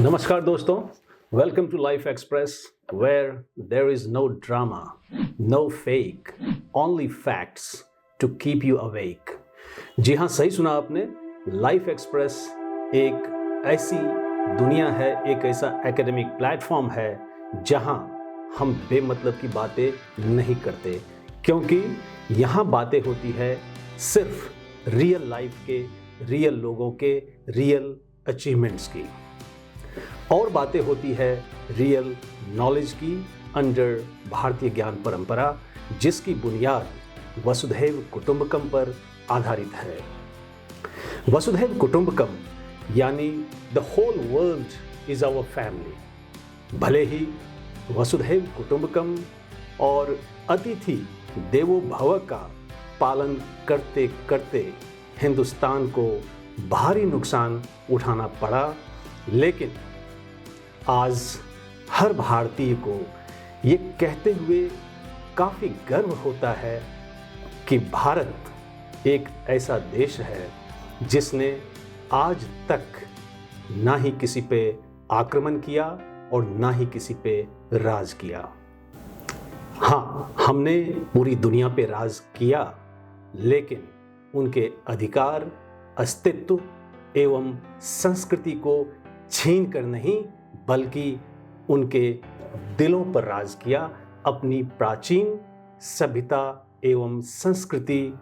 नमस्कार दोस्तों, welcome to life express where there is no drama, no fake, only facts to keep you awake. जी हाँ, सही सुना आपने। लाइफ एक्सप्रेस एक ऐसी दुनिया है, एक ऐसा एकेडमिक प्लेटफॉर्म है जहाँ हम बेमतलब की बातें नहीं करते, क्योंकि यहाँ बातें होती है सिर्फ रियल लाइफ के, रियल लोगों के, रियल अचीवमेंट्स की, और बातें होती है रियल नॉलेज की अंडर भारतीय ज्ञान परंपरा, जिसकी बुनियाद वसुधैव कुटुंबकम पर आधारित है। वसुधैव कुटुंबकम यानी the whole world is our family. भले ही वसुधैव कुटुंबकम और अतिथि देवो भव का पालन करते करते हिंदुस्तान को भारी नुकसान उठाना पड़ा, लेकिन आज हर भारतीय को ये कहते हुए काफ़ी गर्व होता है कि भारत एक ऐसा देश है जिसने आज तक ना ही किसी पे आक्रमण किया और ना ही किसी पे राज किया। हाँ, हमने पूरी दुनिया पे राज किया, लेकिन उनके अधिकार, अस्तित्व एवं संस्कृति को छीन कर नहीं, बल्कि उनके दिलों पर राज किया, अपनी प्राचीन सभ्यता एवं संस्कृति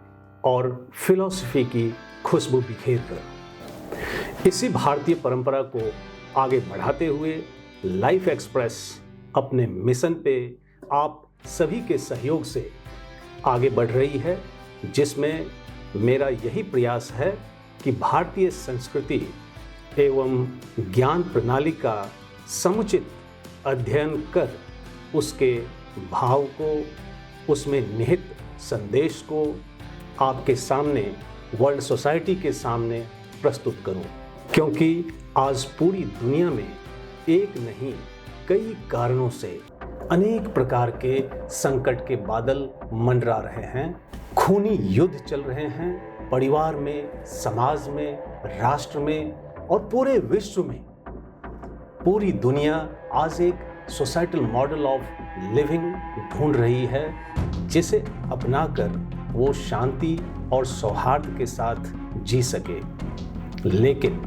और फिलॉसफी की खुशबू बिखेर कर। इसी भारतीय परंपरा को आगे बढ़ाते हुए लाइफ एक्सप्रेस अपने मिशन पे आप सभी के सहयोग से आगे बढ़ रही है, जिसमें मेरा यही प्रयास है कि भारतीय संस्कृति एवं ज्ञान प्रणाली का समुचित अध्ययन कर उसके भाव को, उसमें निहित संदेश को आपके सामने, वर्ल्ड सोसाइटी के सामने प्रस्तुत करूं, क्योंकि आज पूरी दुनिया में एक नहीं कई कारणों से अनेक प्रकार के संकट के बादल मंडरा रहे हैं। खूनी युद्ध चल रहे हैं परिवार में, समाज में, राष्ट्र में और पूरे विश्व में। पूरी दुनिया आज एक सोसाइटल मॉडल ऑफ लिविंग ढूंढ रही है, जिसे अपनाकर वो शांति और सौहार्द के साथ जी सके। लेकिन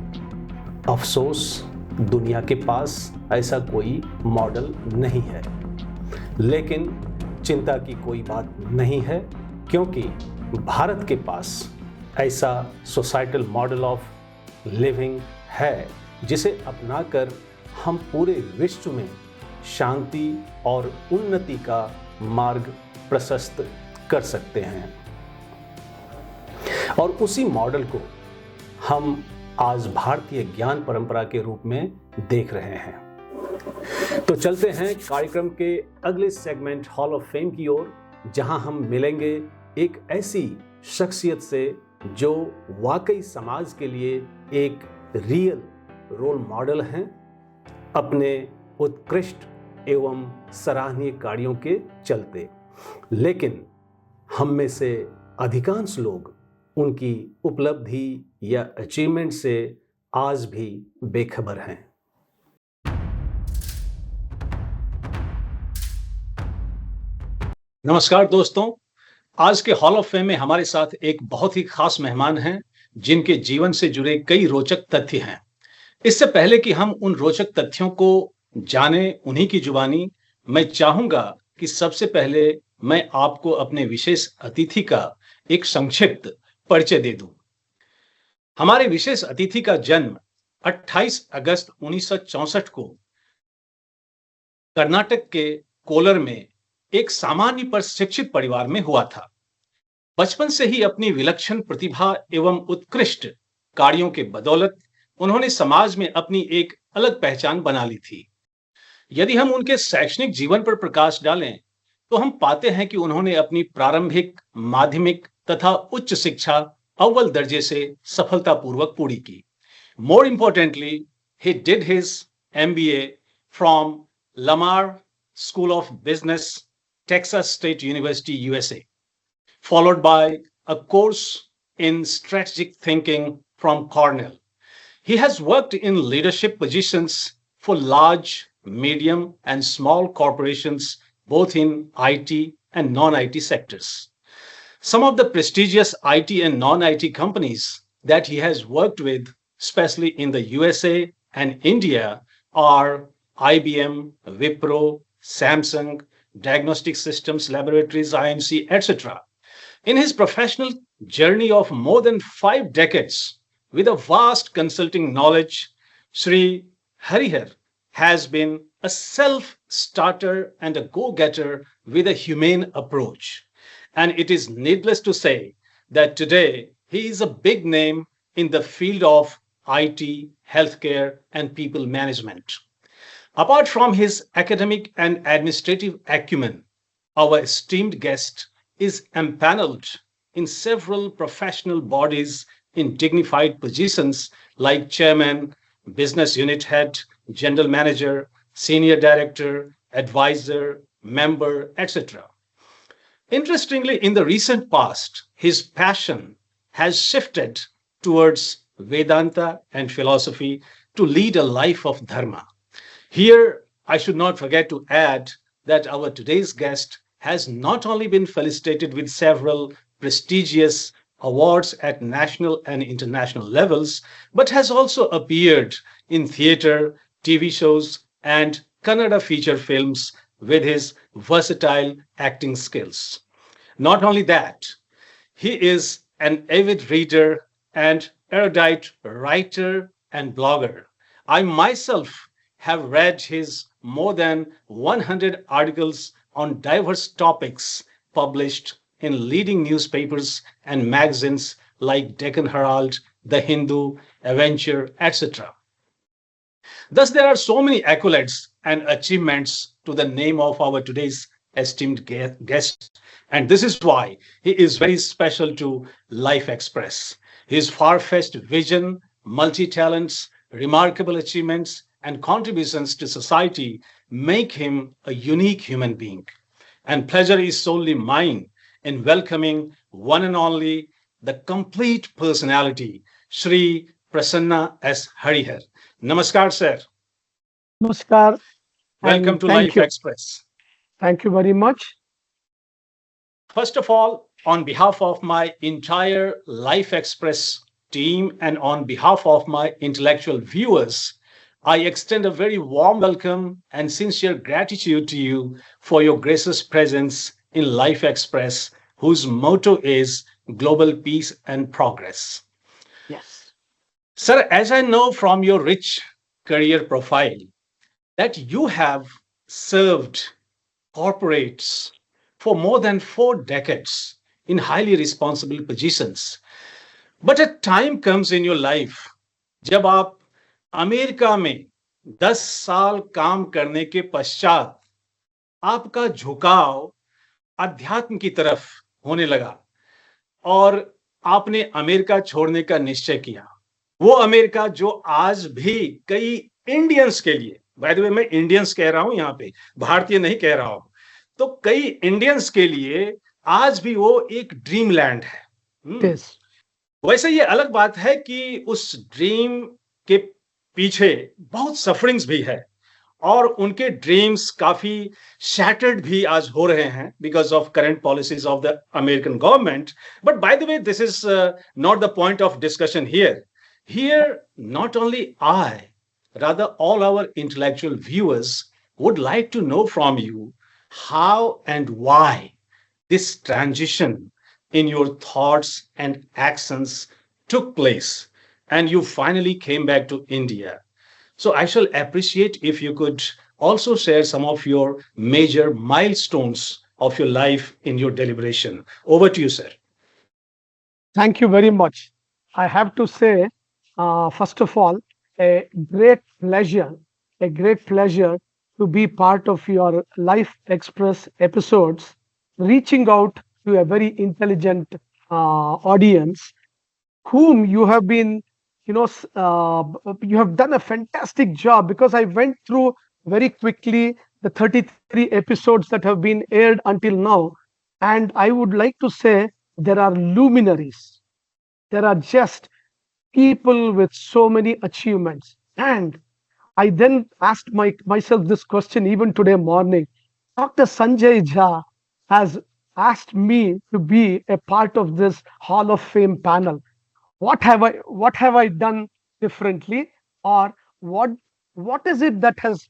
अफसोस, दुनिया के पास ऐसा कोई मॉडल नहीं है। लेकिन चिंता की कोई बात नहीं है, क्योंकि भारत के पास ऐसा सोसाइटल मॉडल ऑफ लिविंग है जिसे अपनाकर हम पूरे विश्व में शांति और उन्नति का मार्ग प्रशस्त कर सकते हैं। और उसी मॉडल को हम आज भारतीय ज्ञान परंपरा के रूप में देख रहे हैं। तो चलते हैं कार्यक्रम के अगले सेगमेंट हॉल ऑफ फेम की ओर, जहां हम मिलेंगे एक ऐसी शख्सियत से जो वाकई समाज के लिए एक रियल रोल मॉडल हैं, अपने उत्कृष्ट एवं सराहनीय कार्यों के चलते। लेकिन हम में से अधिकांश लोग उनकी उपलब्धि या अचीवमेंट से आज भी बेखबर हैं। नमस्कार दोस्तों, आज के हॉल ऑफ फेम में हमारे साथ एक बहुत ही खास मेहमान हैं, जिनके जीवन से जुड़े कई रोचक तथ्य हैं। इससे पहले कि हम उन रोचक तथ्यों को जाने उन्हीं की जुबानी, मैं चाहूंगा कि सबसे पहले मैं आपको अपने विशेष अतिथि का एक संक्षिप्त परिचय दे दूं। हमारे विशेष अतिथि का जन्म 28 अगस्त 1964 को कर्नाटक के कोलर में एक सामान्य पर शिक्षित परिवार में हुआ था। बचपन से ही अपनी विलक्षण प्रतिभा एवं उत्कृष्ट कार्यों के बदौलत उन्होंने समाज में अपनी एक अलग पहचान बना ली थी। यदि हम उनके शैक्षणिक जीवन पर प्रकाश डालें, तो हम पाते हैं कि उन्होंने अपनी प्रारंभिक, माध्यमिक तथा उच्च शिक्षा अव्वल दर्जे से सफलतापूर्वक पूरी की। More importantly, he did his MBA from Lamar School of Business, Texas State University, USA, followed by a course in strategic thinking from Cornell. He has worked in leadership positions for large, medium, and small corporations, both in IT and non IT sectors. Some of the prestigious IT and non IT companies that he has worked with, especially in the USA and India, are IBM, Wipro, Samsung, Diagnostic Systems Laboratories, IMC, etc. In his professional journey of more than 5 decades, with a vast consulting knowledge, Sri Harihar has been a self starter and a go getter with a humane approach. And it is needless to say that today he is a big name in the field of IT, healthcare, and people management. Apart from his academic and administrative acumen, our esteemed guest is empaneled in several professional bodies in dignified positions like chairman, business unit head, general manager, senior director, advisor, member, etc. Interestingly, in the recent past, his passion has shifted towards Vedanta and philosophy to lead a life of dharma. Here, I should not forget to add that our today's guest has not only been felicitated with several prestigious awards at national and international levels, but has also appeared in theater, TV shows, and Kannada feature films with his versatile acting skills. Not only that, he is an avid reader and erudite writer and blogger. I myself have read his more than 100 articles on diverse topics published in leading newspapers and magazines like Deccan Herald, The Hindu, Adventure, etc. Thus, there are so many accolades and achievements to the name of our today's esteemed guest. And this is why he is very special to Life Express. His far fetched vision, multi talents, remarkable achievements, and contributions to society make him a unique human being. And pleasure is solely mine in welcoming one and only the complete personality, Sri Prasanna S. Harihar. Namaskar, sir. Namaskar Welcome and to thank Life you. Express. Thank you very much. First of all, on behalf of my entire Life Express team and on behalf of my intellectual viewers, I extend a very warm welcome and sincere gratitude to you for your gracious presence in Life Express, whose motto is Global Peace and Progress. Yes. Sir, as I know from your rich career profile, that you have served corporates for more than 4 decades in highly responsible positions. But a time comes in your life जब आप America में 10 साल काम करने के पश्चात आपका झुकाव अध्यात्म की तरफ होने लगा और आपने अमेरिका छोड़ने का निश्चय किया। वो अमेरिका जो आज भी कई इंडियंस के लिए, बाय द वे मैं इंडियंस कह रहा हूं, यहां पे भारतीय नहीं कह रहा हूं, तो कई इंडियंस के लिए आज भी वो एक ड्रीम लैंड है। Yes. वैसे ये अलग बात है कि उस ड्रीम के पीछे बहुत सफरिंग्स भी है और उनके ड्रीम्स काफी शैटर्ड भी आज हो रहे हैं because of current policies of the American government. But by the way this is not the point of discussion here. Here, not only I, rather all our intellectual viewers would like to know from you how and why this transition in your thoughts and actions took place and you finally came back to India. So I shall appreciate if you could also share some of your major milestones of your life in your deliberation. Over to you, sir. Thank you very much. I have to say, first of all, a great pleasure, a great pleasure to be part of your Life Express episodes, reaching out to a very intelligent audience whom you have been, you have done a fantastic job because I went through very quickly the 33 episodes that have been aired until now. And I would like to say there are luminaries. There are just people with so many achievements. And I then asked myself this question even today morning. Dr. Sanjay Jha has asked me to be a part of this Hall of Fame panel. What have I done differently, or what what is it that has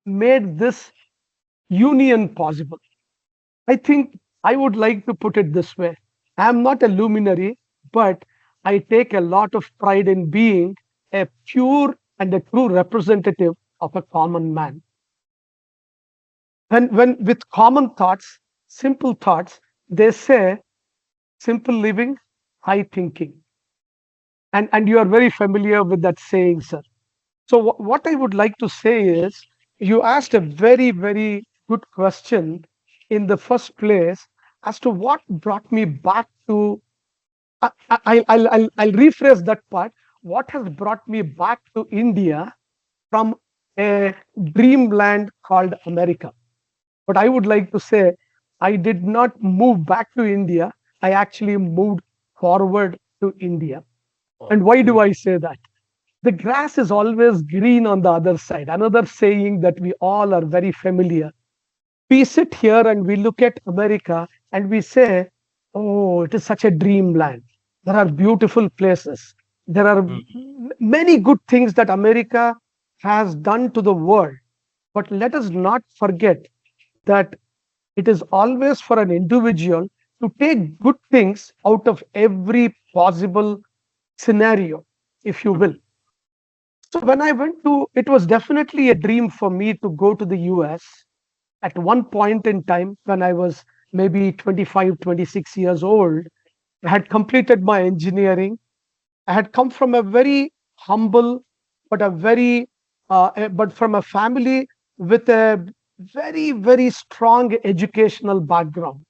made this union possible? I think I would like to put it this way. I am not a luminary, but I take a lot of pride in being a pure and a true representative of a common man. When with common thoughts, simple thoughts, they say simple living, high thinking. And you are very familiar with that saying, sir. So what I would like to say is, you asked a very, very good question in the first place as to what brought me back to. I'll rephrase that part. What has brought me back to India from a dreamland called America? But I would like to say, I did not move back to India. I actually moved forward to India. And why do I say that? The grass is always green on the other side. Another saying that we all are very familiar. We sit here and we look at America and we say, oh, it is such a dreamland. There are beautiful places. There are many good things that America has done to the world. But let us not forget that it is always for an individual to take good things out of every possible scenario, if you will. So when I went to, it was definitely a dream for me to go to the US at one point in time when I was maybe 25, 26 years old. I had completed my engineering. I had come from a very humble, but a very, but from a family with a very, very strong educational background,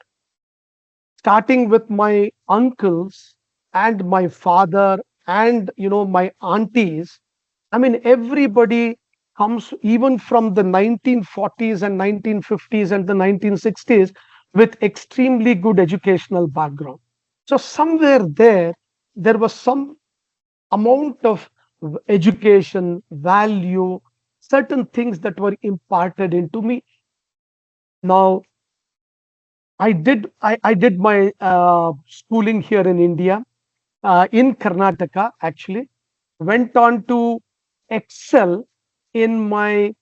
starting with my uncles and my father and my aunties. I mean, everybody comes even from the 1940s and 1950s and the 1960s with extremely good educational background. So somewhere there was some amount of education, value, certain things that were imparted into me. Now, I did my schooling here in India, in Karnataka actually. Went on to excel in my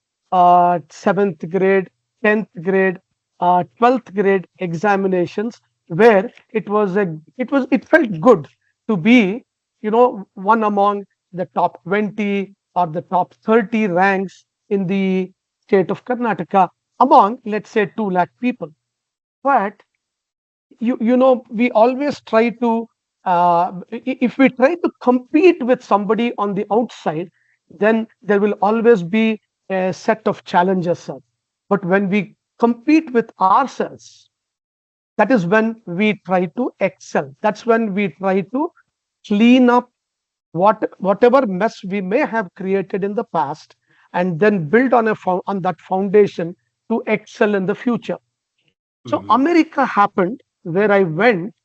seventh grade, 10th grade, 12th grade examinations, where it felt good to be, one among the top 20 or the top 30 ranks in the state of Karnataka among, let's say, 2 lakh people. But we always try to, if we try to compete with somebody on the outside, then there will always be a set of challenges, sir. But when we compete with ourselves, that is when we try to excel. That's when we try to clean up whatever mess we may have created in the past, and then build on on that foundation to excel in the future. So America happened, where I went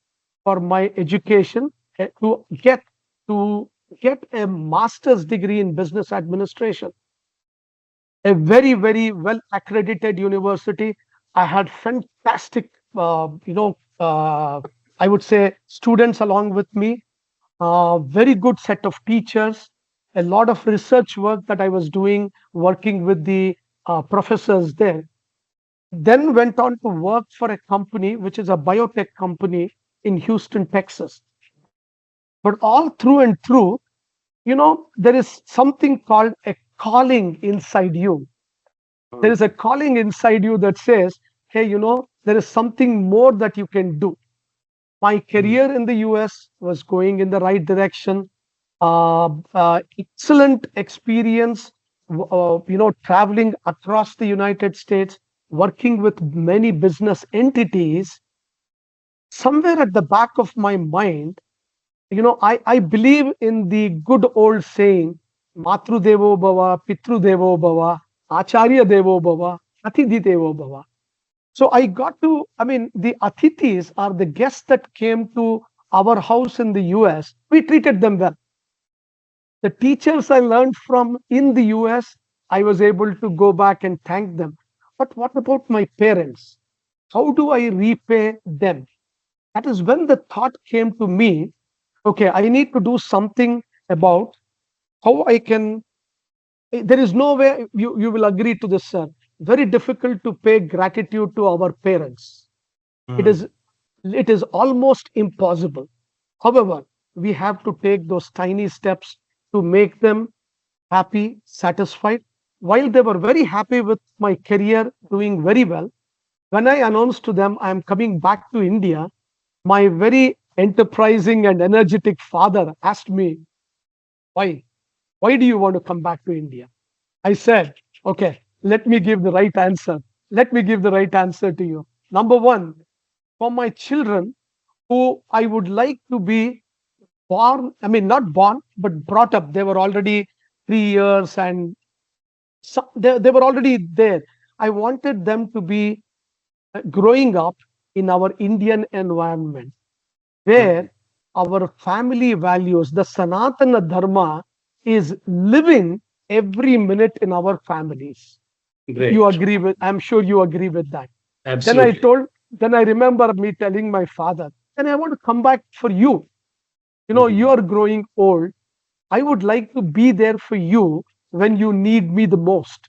for my education, to get a master's degree in business administration. A very, very well accredited university. I had fantastic, I would say, students along with me. Very good set of teachers. A lot of research work that I was doing, working with the professors there. Then went on to work for a company which is a biotech company in Houston, Texas. But all through and through, there is something called a calling inside you. There is a calling inside you that says, hey, there is something more that you can do. My career in the US was going in the right direction. Excellent experience, traveling across the United States, working with many business entities. Somewhere at the back of my mind, I believe in the good old saying, Matru Devo Bhava, Pitru Devo Bhava, Acharya Devo Bhava, Atithi Devo Bhava. So the Atithis are the guests that came to our house in the US. We treated them well. The teachers I learned from in the US, I was able to go back and thank them. But what about my parents? How do I repay them? That is when the thought came to me, okay, I need to do something about how I can. There is no way you will agree to this, sir. Very difficult to pay gratitude to our parents. It Mm. is it is almost impossible. However, we have to take those tiny steps to make them happy, satisfied. While they were very happy with my career, doing very well, when I announced to them I am coming back to India, my very enterprising and energetic father asked me, why? Why do you want to come back to India? I said, okay, let me give the right answer. Let me give the right answer to you. Number one, for my children who I would like to be born, I mean, not born, but brought up. They were already 3 years and they were already there. I wanted them to be growing up in our Indian environment Mm. where our family values, the Sanatana Dharma, is living every minute in our families. You Great. agree with, I'm sure you agree with that. Then I Absolutely. told, then I remember me telling my father, then I want to come back for you. You know, you Mhm. are growing old. I would like to be there for you when you need me the most.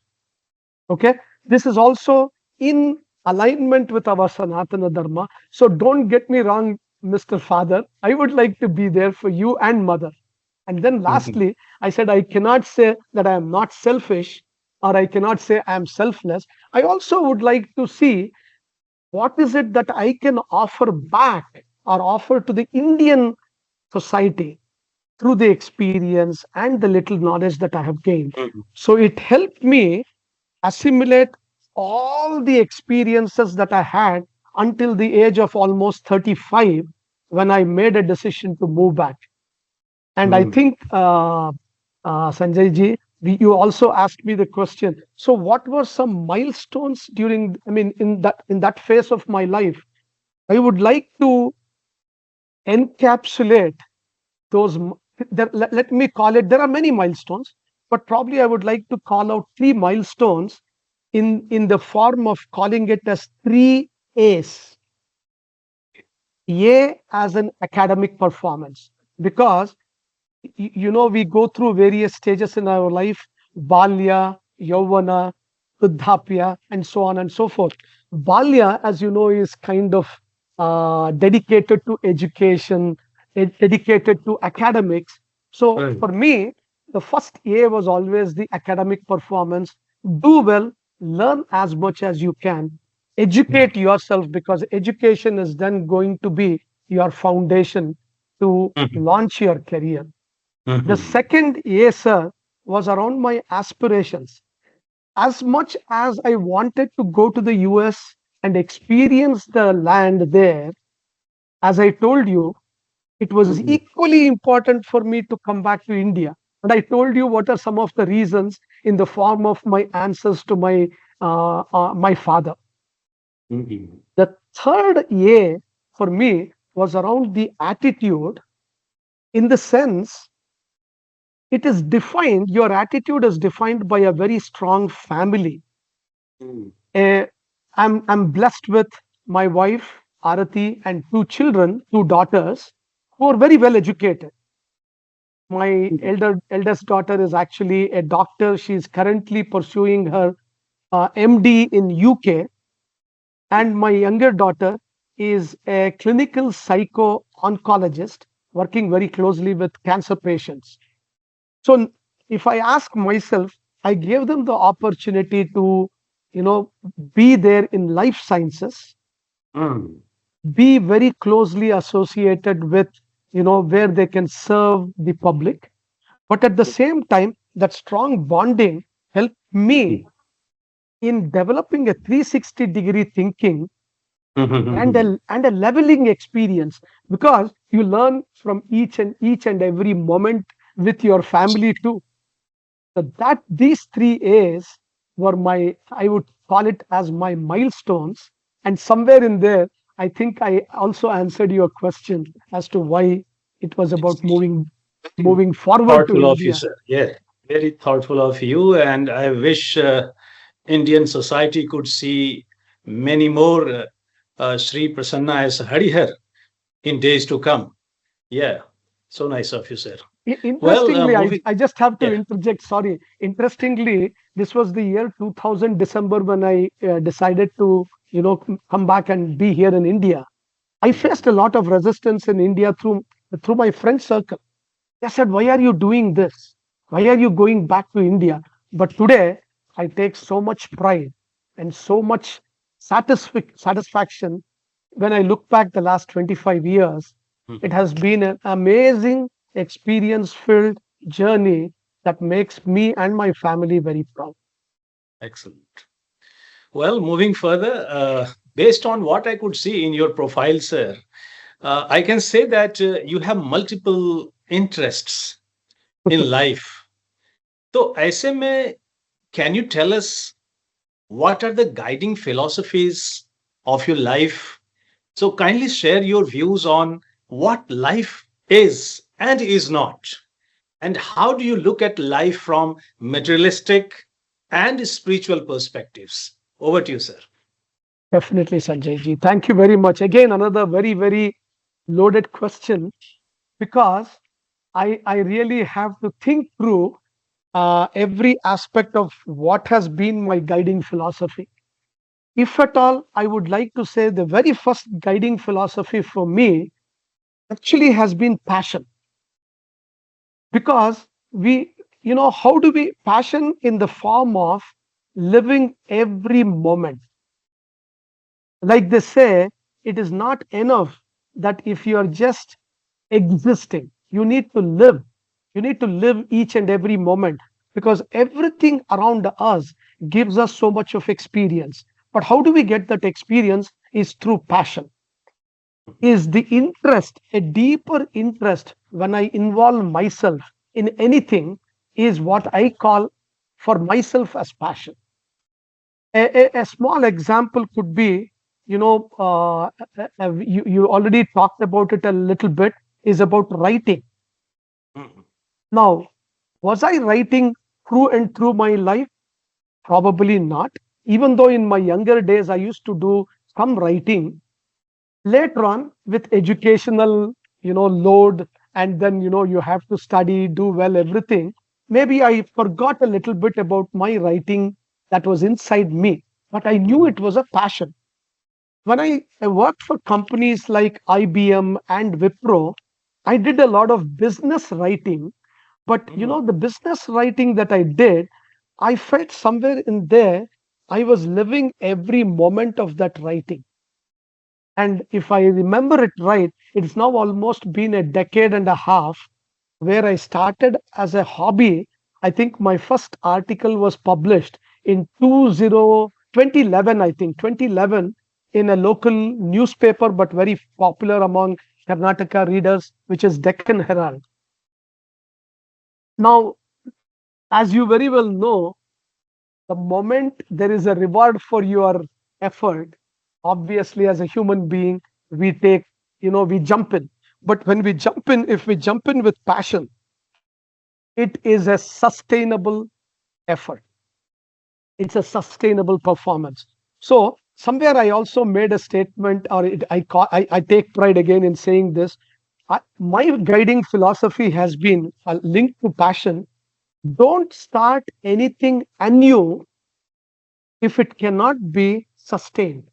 Okay. This is also in alignment with our Sanatana Dharma. So don't get me wrong, Mr. Father. I would like to be there for you and mother. And then Mhm. lastly, I said, I cannot say that I am not selfish or I cannot say I am selfless. I also would like to see what is it that I can offer back or offer to the Indian society through the experience and the little knowledge that I have gained. Mhm. So it helped me assimilate all the experiences that I had until the age of almost 35 when I made a decision to move back. And I Mm. think, Sanjay ji, you also asked me the question. So, what were some milestones during? I mean, in that phase of my life, I would like to encapsulate those. Let me call it. There are many milestones, but probably I would like to call out three milestones in the form of calling it as three A's. A as an academic performance, because we go through various stages in our life: balya, yauvana, vruddhapya, and so on and so forth. Balya, as you know, is kind of dedicated to education, dedicated to academics. So Mm. for me, the first A was always the academic performance. Do well, learn as much as you can, educate yourself, because education is then going to be your foundation to Mhm. launch your career. The Mhm. second A, sir, was around my aspirations. As much as I wanted to go to the US and experience the land there, as I told you, it was Mhm. equally important for me to come back to India. And I told you what are some of the reasons in the form of my answers to my father. Mhm. The third A for me was around the attitude, in the sense it is defined, your attitude is defined by a very strong family. Mm. Uh, I'm blessed with my wife, Arati, and two children, two daughters, who are very well educated. My Mhm. eldest daughter is actually a doctor. She is currently pursuing her MD in UK, and my younger daughter is a clinical psycho oncologist working very closely with cancer patients. So if I ask myself, I gave them the opportunity to, you know, be there in life sciences, Mm. be very closely associated with, where they can serve the public. But at the same time, that strong bonding helped me Mhm. in developing a 360-degree thinking and Mhm. a leveling experience, because you learn from each and every moment with your family too. So that these three A's were my, I would call it as my milestones. And somewhere in there, I think I also answered your question as to why it was about moving Very moving forward to thoughtful of you, India. sir. Yeah. Very thoughtful of you, and I wish Indian society could see many more Sri Prasanna as Harihar in days to come. Yeah, so nice of you, sir. Well, Interestingly, moving. I just have to Yeah. interject. Sorry. Interestingly, this was the year 2000 December when I decided to, come back and be here in India. I faced a lot of resistance in India through my friend circle. They said, "Why are you doing this? Why are you going back to India?" But today, I take so much pride and so much satisfaction when I look back the last 25 years. It Mhm. has been an amazing experience filled journey that makes me and my family very proud. Excellent. Well, moving further, based on what I could see in your profile, sir, I can say that you have multiple interests in life. So, ऐसे में, can you tell us what are the guiding philosophies of your life? So, kindly share your views on what life is and is not, and how do you look at life from materialistic and spiritual perspectives? Over to you, sir. Definitely, Sanjay ji. Thank you very much. Again, another very, very loaded question because I really have to think through every aspect of what has been my guiding philosophy. If at all, I would like to say the very first guiding philosophy for me actually has been passion. Because how do we passion in the form of living every moment? Like they say, it is not enough that if you are just existing, you need to live each and every moment, because everything around us gives us so much of experience. But how do we get that experience is through passion, is the interest, a deeper interest. When I involve myself in anything, is what I call for myself as passion. A small example could be, you already talked about it a little bit, is about writing. Mhm. Now, was I writing through and through my life? Probably not. Even though in my younger days I used to do some writing, later on with educational, load, and then, you have to study, do well, everything. Maybe I forgot a little bit about my writing that was inside me, but I knew Mhm. it was a passion. When I worked for companies like IBM and Wipro, I did a lot of business writing. But Mhm. the business writing that I did, I felt somewhere in there, I was living every moment of that writing. And if I remember it right, it's now almost been a decade and a half where I started as a hobby. I think my first article was published in 2011, I think, 2011, in a local newspaper, but very popular among Karnataka readers, which is Deccan Herald. Now, as you very well know, the moment there is a reward for your effort, obviously, as a human being, we take, we jump in. But when we jump in, if we jump in with passion, it is a sustainable effort. It's a sustainable performance. So somewhere I also made a statement, or I take pride again in saying this. My guiding philosophy has been linked to passion. Don't start anything anew if it cannot be sustained.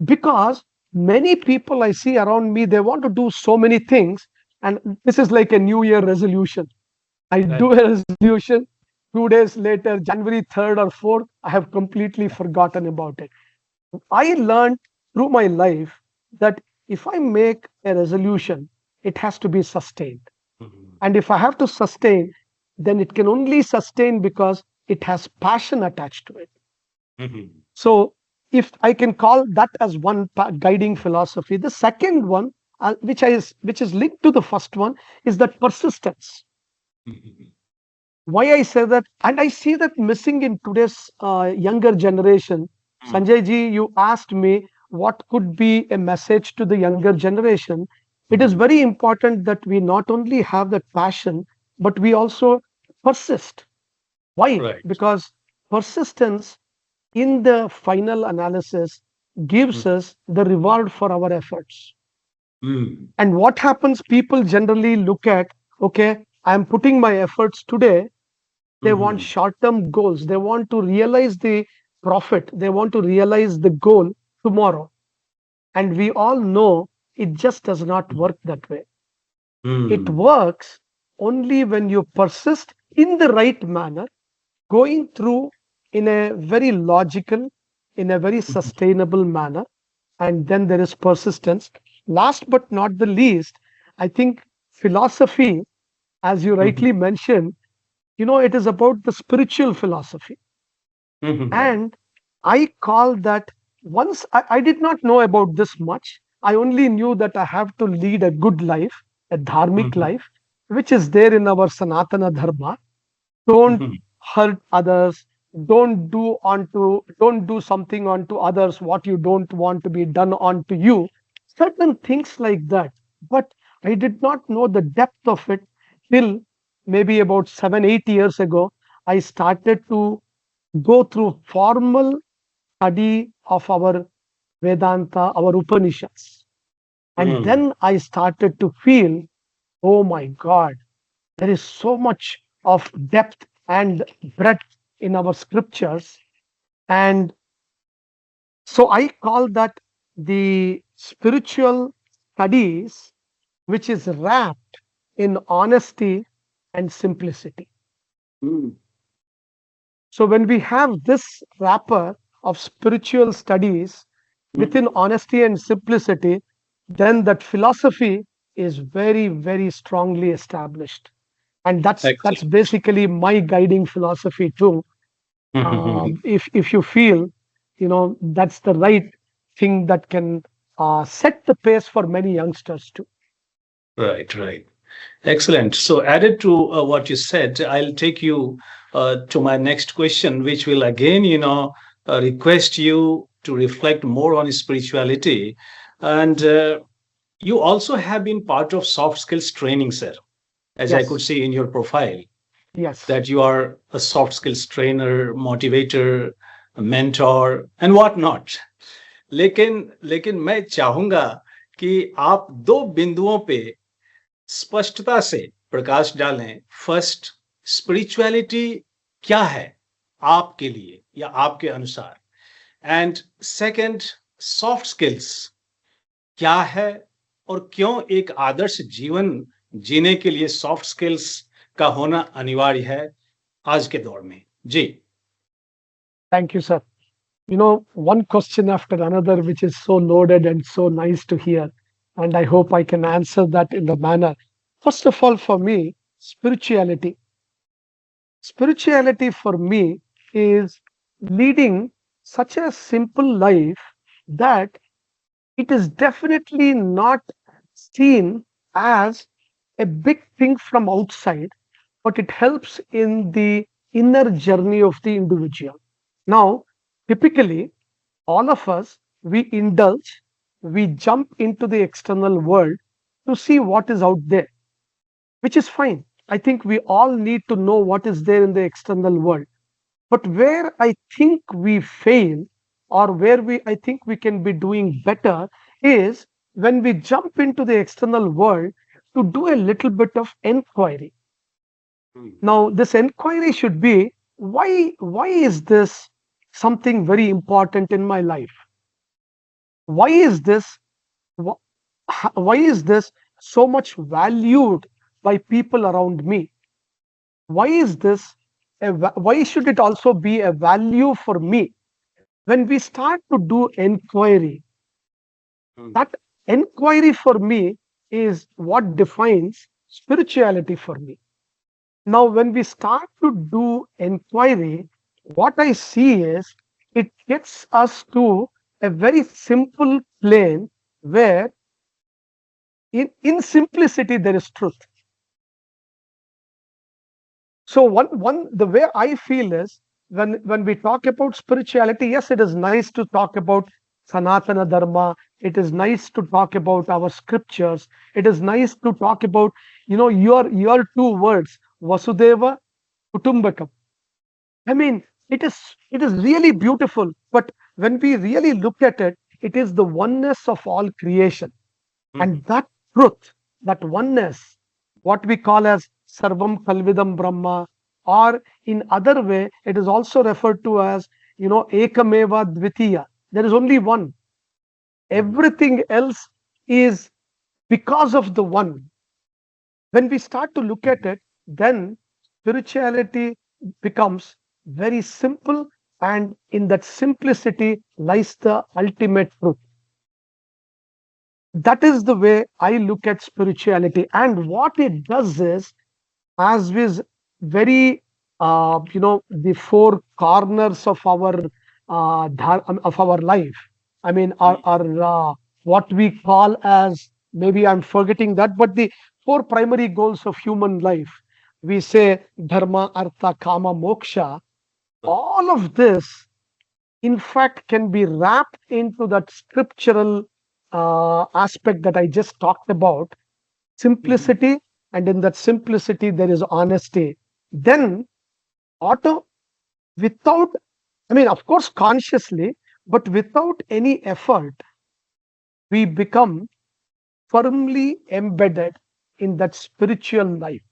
Because many people I see around me, they want to do so many things, and this is like a New Year resolution. I Right. do a resolution. 2 days later, January 3rd or 4th, I have completely forgotten about it. I learned through my life that if I make a resolution, it has to be sustained. Mhm. And if I have to sustain, then it can only sustain because it has passion attached to it. Mhm. So, if I can call that as one guiding philosophy, the second one, which is linked to the first one, is that persistence. Mhm. Why I say that, and I see that missing in today's younger generation. Mhm. Sanjay ji, you asked me what could be a message to the younger generation. It is Mhm. very important that we not only have that passion, but we also persist. Why? Right. Because persistence in the final analysis gives us the reward for our efforts. Mm. And what happens, people generally look at, okay, I'm putting my efforts today. They want Mhm. short term goals. They want to realize the profit. They want to realize the goal tomorrow. And we all know it just does not work that way. It Mm. works only when you persist in the right manner, going through in a very logical, in a very sustainable manner, and then there is persistence. Last but not the least, I think philosophy, as you Mhm. rightly mentioned, it is about the spiritual philosophy. Mhm. And I call that, once I did not know about this much. I only knew that I have to lead a good life, a dharmic Mhm. life, which is there in our Sanatana Dharma. Don't Mhm. hurt others. Don't do something onto others what you don't want to be done onto you. Certain things like that. But I did not know the depth of it till maybe about 7, 8 years ago. I started to go through formal study of our Vedanta, our Upanishads. And Mm. then I started to feel, oh my God, there is so much of depth and breadth in our scriptures. And so I call that the spiritual studies, which is wrapped in honesty and simplicity. Mm. So when we have this wrapper of spiritual studies within Mhm. honesty and simplicity, then that philosophy is very, very strongly established. And that's Excellent. basically my guiding philosophy too. Mhm. If you feel, that's the right thing that can set the pace for many youngsters too. Right, right. Excellent. So, added to what you said, I'll take you to my next question, which will again, request you to reflect more on spirituality. And you also have been part of soft skills training, sir, as I could Yes, see in your profile, yes. that you are a soft skills trainer, motivator, a mentor, and whatnot. लेकिन लेकिन मैं चाहूंगा कि आप दो बिंदुओं पे स्पष्टता से प्रकाश डालें। फर्स्ट, स्पिरिचुअलिटी क्या है आपके लिए या आपके अनुसार, एंड सेकंड, सॉफ्ट स्किल्स क्या है और क्यों एक आदर्श जीवन जीने के लिए सॉफ्ट स्किल्स का होना अनिवार्य है आज के दौर में। जी। Thank you, sir. One question after another, which is so loaded and so nice to hear. And I hope I can answer that in the manner. First of all, for me, spirituality. Spirituality for me is leading such a simple life that it is definitely not seen as a big thing from outside, but it helps in the inner journey of the individual. Now, typically, all of us, we indulge, we jump into the external world to see what is out there, which is fine. I think we all need to know what is there in the external world. But where I think we fail, or where I think we can be doing better, is when we jump into the external world to do a little bit of enquiry. Now, this enquiry should be, why is this something very important in my life? Why is this wh- why is this so much valued by people around me? Why is this why should it also be a value for me? When we start to do enquiry, that enquiry for me is what defines spirituality for me. Now, when we start to do inquiry, what I see is it gets us to a very simple plane where in simplicity there is truth. So one the way I feel is when we talk about spirituality, yes, it is nice to talk about Sanatana Dharma. It is nice to talk about our scriptures. It is nice to talk about your two words. Vasudeva Kutumbakam. I mean, it is really beautiful, but when we really look at it, it is the oneness of all creation. Mhm. And that truth, that oneness, what we call as Sarvam Kalvidam Brahma, or in other way, it is also referred to as, Ekameva Dvitiya. There is only one. Mhm. Everything else is because of the one. When we start to look at it, then spirituality becomes very simple, and in that simplicity lies the ultimate truth. That is the way I look at spirituality. And what it does is, as with very, the four corners of our of our life. I mean, what we call as, maybe I'm forgetting that, but the four primary goals of human life. We say dharma, artha, kama, moksha. All of this, in fact, can be wrapped into that scriptural aspect that I just talked about, Mhm. simplicity, and in that simplicity, there is honesty. Then, auto, without, I mean, of course, consciously, but without any effort, we become firmly embedded in that spiritual life.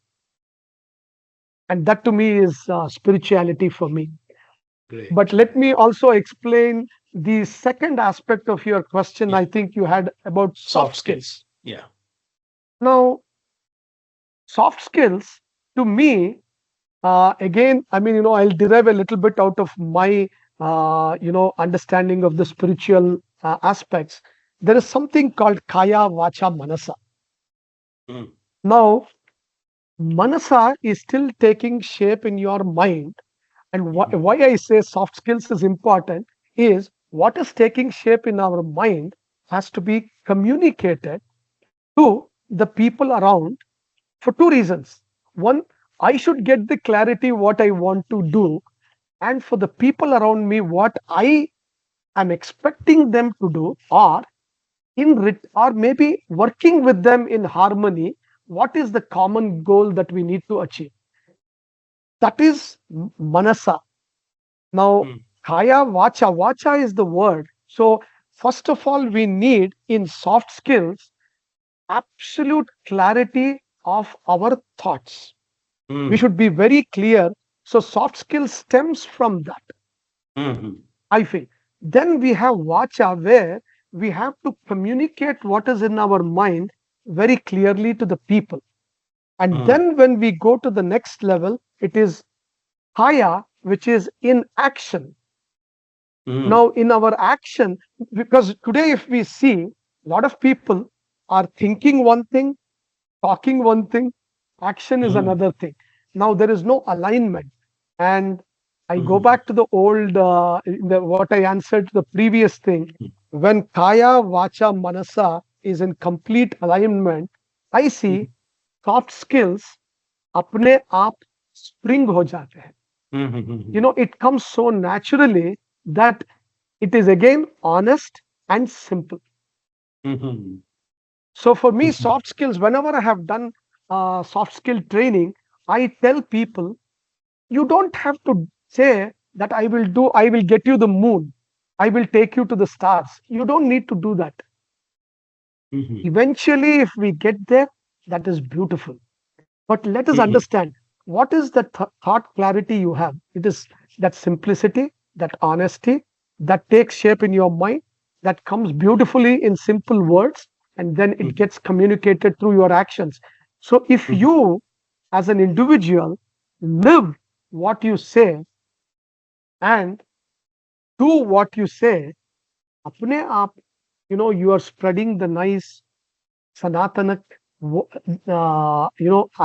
And that to me is spirituality for me. Great. But let me also explain the second aspect of your question. Yeah. I think you had about Soft soft skills. skills. Yeah. Now, soft skills to me, again, I mean, I'll derive a little bit out of my, understanding of the spiritual aspects. There is something called Kaya Vacha Manasa. Mm. Now, Manasa is still taking shape in your mind. And Mhm. why I say soft skills is important is, what is taking shape in our mind has to be communicated to the people around for two reasons. One, I should get the clarity what I want to do, and for the people around me, what I am expecting them to do, or or maybe working with them in harmony. What is the common goal that we need to achieve? That is manasa. Now, Mm. kaya, vacha. Vacha is the word. So, first of all, we need in soft skills absolute clarity of our thoughts. We Mm. should be very clear. So, soft skills stems from that, Mhm. I feel. Then we have vacha, where we have to communicate what is in our mind very clearly to the people. And Mm. then when we go to the next level, it is kaya, which is in action. Mm. Now, in our action, because today, if we see, a lot of people are thinking one thing, talking one thing, action is Mm. another thing. Now, there is no alignment. And I go Mhm. back to the old, what I answered to the previous thing. When Kaya, Vacha, Manasa is in complete alignment, I see soft skills अपने आप spring हो जाते हैं. Mhm. It comes so naturally that it is again honest and simple. Mhm. So for me, Mhm. soft skills, whenever I have done soft skill training, I tell people, you don't have to say that I will get you the moon, I will take you to the stars. You don't need to do that. Mhm. Eventually, if we get there, that is beautiful. But let us Mhm. understand, what is the thought clarity you have? It is that simplicity, that honesty that takes shape in your mind, that comes beautifully in simple words, and then it Mhm. gets communicated through your actions. So if Mhm. you, as an individual, live what you say and do what you say, apne aap, you are spreading the nice Sanatana,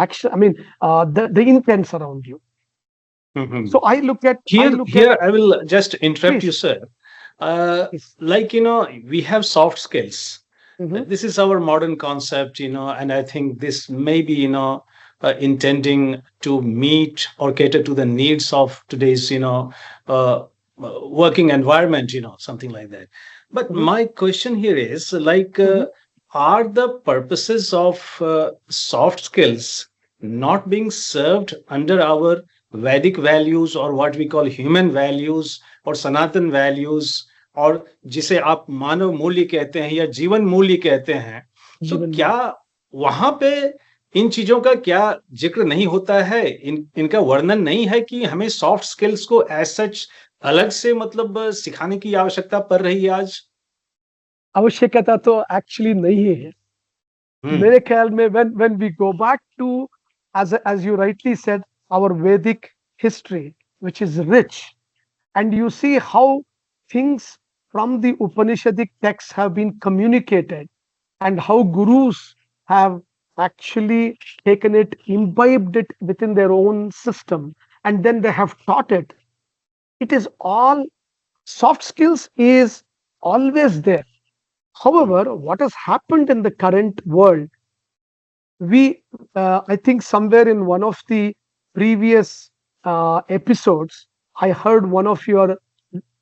action. I mean, the intents around you. So Mhm. I Here, look at, here, I will just interrupt you, please, sir. Uh, please. like, we have soft skills. Hmm. This is our modern concept, and I think this may be, intending to meet or cater to the needs of today's, working environment, something like that. But Hmm. my question here is like, Hmm. are the purposes of soft skills not being served under our Vedic values or what we call human values or Sanatan values और जिसे आप मानव मूल्य कहते हैं या जीवन मूल्य कहते हैं, तो जीवन क्या में वहां पे इन चीजों का क्या जिक्र नहीं होता है, इनका वर्णन नहीं है कि हमें सॉफ्ट स्किल्स को एज सच अलग से मतलब सिखाने की आवश्यकता पड़ रही है आज? आवश्यकता तो एक्चुअली नहीं है मेरे ख्याल में when we go back to as you rightly said our Vedic history which is rich and you see how things from the Upanishadic texts have been communicated and how gurus have actually taken it, imbibed it within their own system, and then they have taught it. It is all soft skills is always there. However, what has happened in the current world, we, I think somewhere in one of the previous episodes, I heard one of your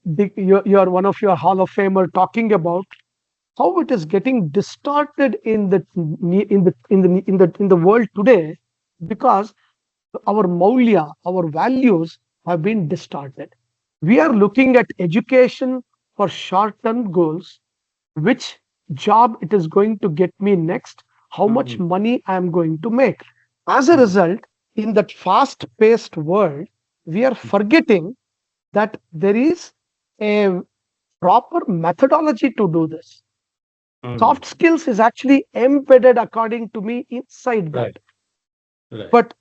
one of your Hall of Famer talking about how it is getting distorted in the world today because our maulya, our values have been distorted. We are looking at education for short-term goals, which job it is going to get me next, how much money I am going to make. As a result, in that fast-paced world, we are forgetting that there is a proper methodology to do this. Soft skills is actually embedded, according to me, inside that. Right. But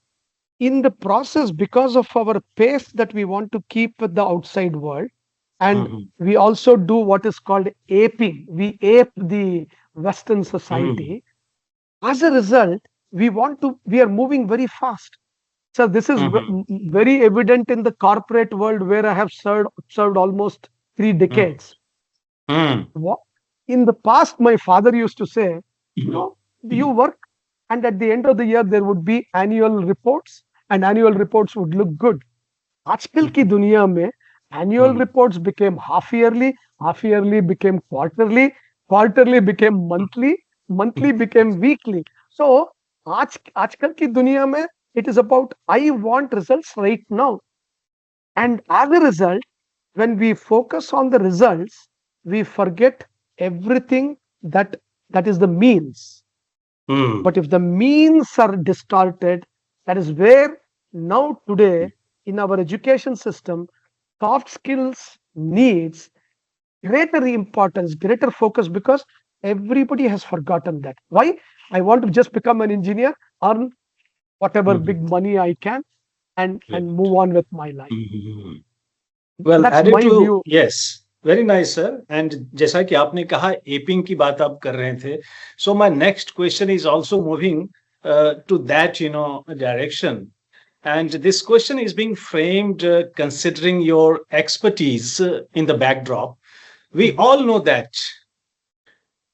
in the process, because of our pace that we want to keep with the outside world, and we also do what is called aping, we ape the Western society. As a result, we are moving very fast. So this is very evident in the corporate world where I have served almost 3 decades. In the past, my father used to say, you work, and at the end of the year, there would be annual reports, and annual reports would look good. आजकल की दुनिया में annual reports became half yearly became quarterly became monthly became weekly. So आजकल की दुनिया में it is about I want results right now. And as a result, when we focus on the results, we forget everything that is the means. But if the means are distorted, that is where now today in our education system, soft skills needs greater importance, greater focus because everybody has forgotten that. Why? I want to just become an engineer, earn whatever big money I can, and move on with my life. Well, That's added my to view. yes, very nice, sir. And जैसा कि आपने कहा aping की बात आप कर रहे थे, so my next question is also moving to that direction. And this question is being framed considering your expertise in the backdrop. We all know that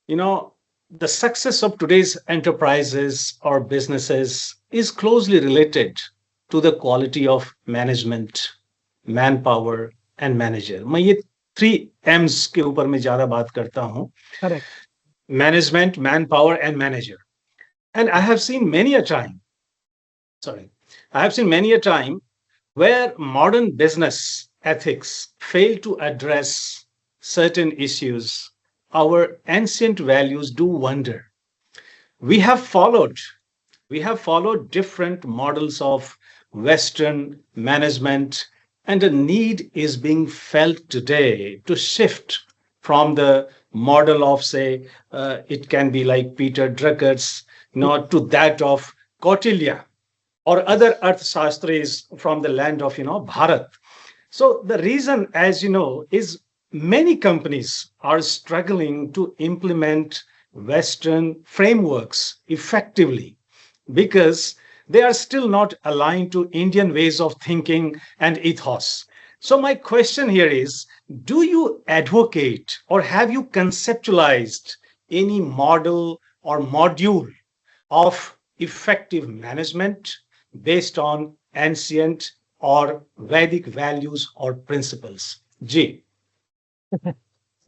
the success of today's enterprises or businesses is closely related to the quality of management, manpower and manager. मैं ये 3 M's के ऊपर मैं ज्यादा बात करता हूँ. Correct. Management, manpower and manager. And I have seen many a time where modern business ethics fail to address certain issues. Our ancient values do wonder. We have followed different models of Western management, and a need is being felt today to shift from the model of, say, it can be like Peter Drucker's, to that of Kautilya or other Arthashastris from the land of, Bharat. So the reason, as you know, is many companies are struggling to implement Western frameworks effectively because they are still not aligned to Indian ways of thinking and ethos. So my question here is, do you advocate or have you conceptualized any model or module of effective management based on ancient or Vedic values or principles? G.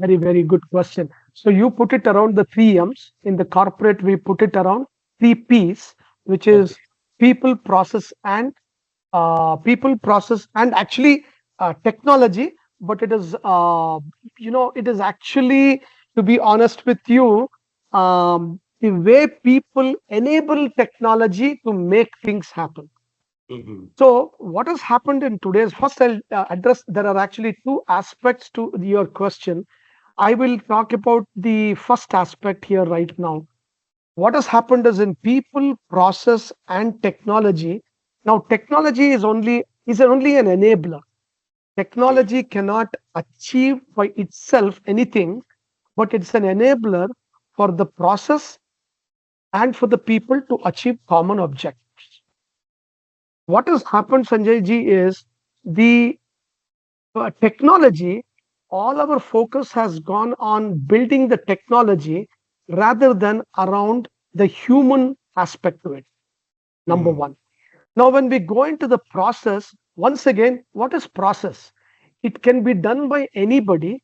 Very, very good question. So you put it around the 3 M's. In the corporate, we put it around 3 P's, which is people, process, and actually technology. But it is, it is actually, to be honest with you, the way people enable technology to make things happen. Mhm. So, what has happened in today's, first I'll address, there are actually two aspects to your question. I will talk about the first aspect here right now. What has happened is in people, process, and technology. Now, technology is only an enabler. Technology cannot achieve by itself anything, but it's an enabler for the process and for the people to achieve common objectives. What has happened, Sanjay ji, is the technology, all our focus has gone on building the technology rather than around the human aspect to it. Number Mhm. one. Now, when we go into the process, once again, what is process? It can be done by anybody.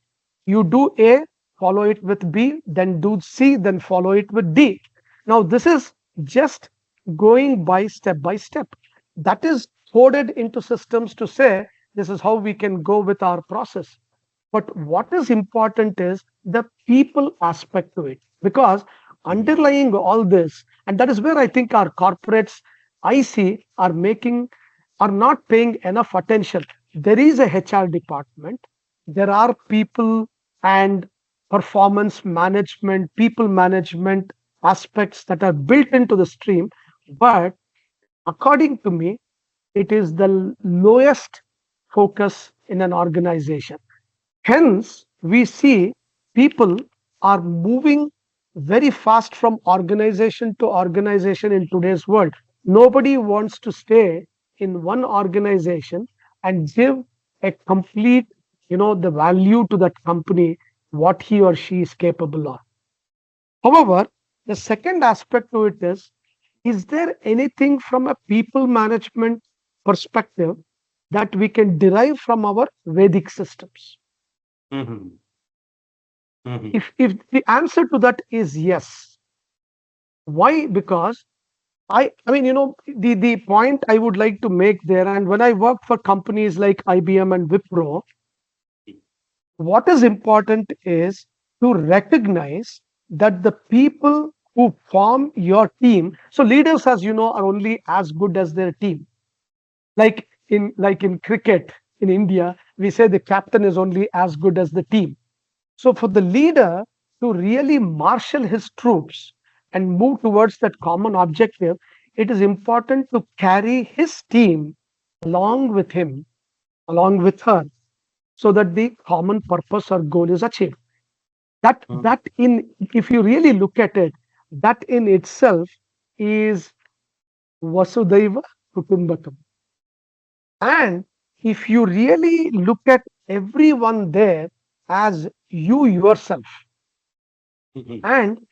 You do A, follow it with B, then do C, then follow it with D. Now, this is just going by step. That is coded into systems to say this is how we can go with our process. But what is important is the people aspect to it, because Mhm. underlying all this, and that is where I think our corporates I see are not paying enough attention. There is a HR department, there are people and performance management, people management aspects that are built into the stream, but according to me, it is the lowest focus in an organization. Hence, we see people are moving very fast from organization to organization in today's world. Nobody wants to stay in one organization and give a complete, the value to that company, what he or she is capable of. However, the second aspect to it is there anything from a people management perspective that we can derive from our Vedic systems? Mhm. Mhm. If the answer to that is yes, why? Because I mean, the point I would like to make there, and when I work for companies like IBM and Wipro, what is important is to recognize that the people who form your team, so leaders, as you know, are only as good as their team. Like in cricket in India, we say the captain is only as good as the team. So, for the leader to really marshal his troops and move towards that common objective, it is important to carry his team along with him, along with her, so that the common purpose or goal is achieved. Mhm. If you really look at it, that in itself is Vasudhaiva Kutumbakam. And if you really look at everyone there as you yourself, Mhm. and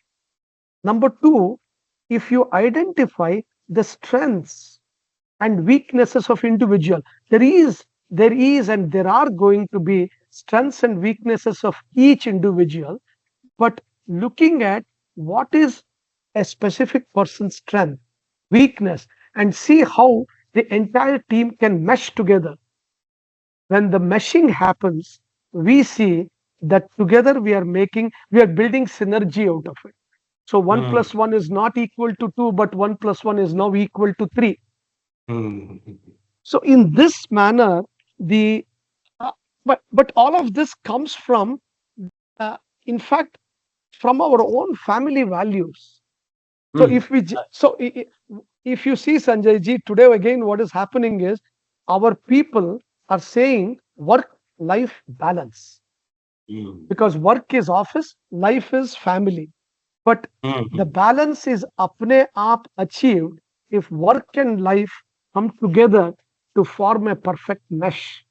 number two, if you identify the strengths and weaknesses of individual, there is and there are going to be strengths and weaknesses of each individual, but looking at what is a specific person's strength, weakness, and see how the entire team can mesh together. When the meshing happens, we see that together we are building synergy out of it. So 1 Mhm. plus 1 is not equal to 2, but 1 plus 1 is now equal to 3. Mhm. So in this manner, the but all of this comes from, uh, in fact, from our own family values. So Mhm. if you see, Sanjay ji, today again what is happening is our people are saying work life balance, Mhm. because work is office, life is family. But the Mhm. balance is apne aap achieved if work and life come together to form a perfect mesh.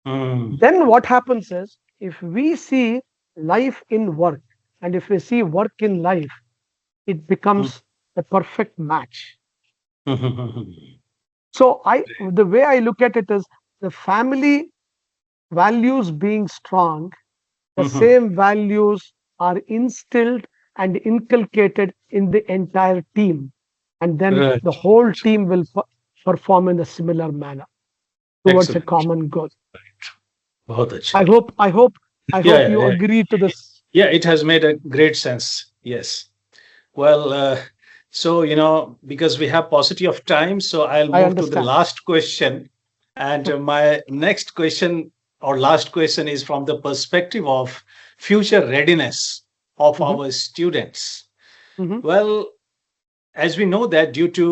Mhm. Then what happens is, if we see life in work and if we see work in life, it becomes a perfect match. Mhm. So the way I look at it is the family values being strong, the Mhm. same values are instilled and inculcated in the entire team. and then Right. the whole team will perform in a similar manner towards a Excellent. common goal. बहुत अच्छा. I hope Yeah, yeah, you yeah. agree to this. Yeah, it has made a great sense. Yes. Well, so, because we have paucity of time, so I'll I move to the understand. last question. And my next question or last question is from the perspective of future readiness of Hmm. our students. Hmm. Well, as we know that due to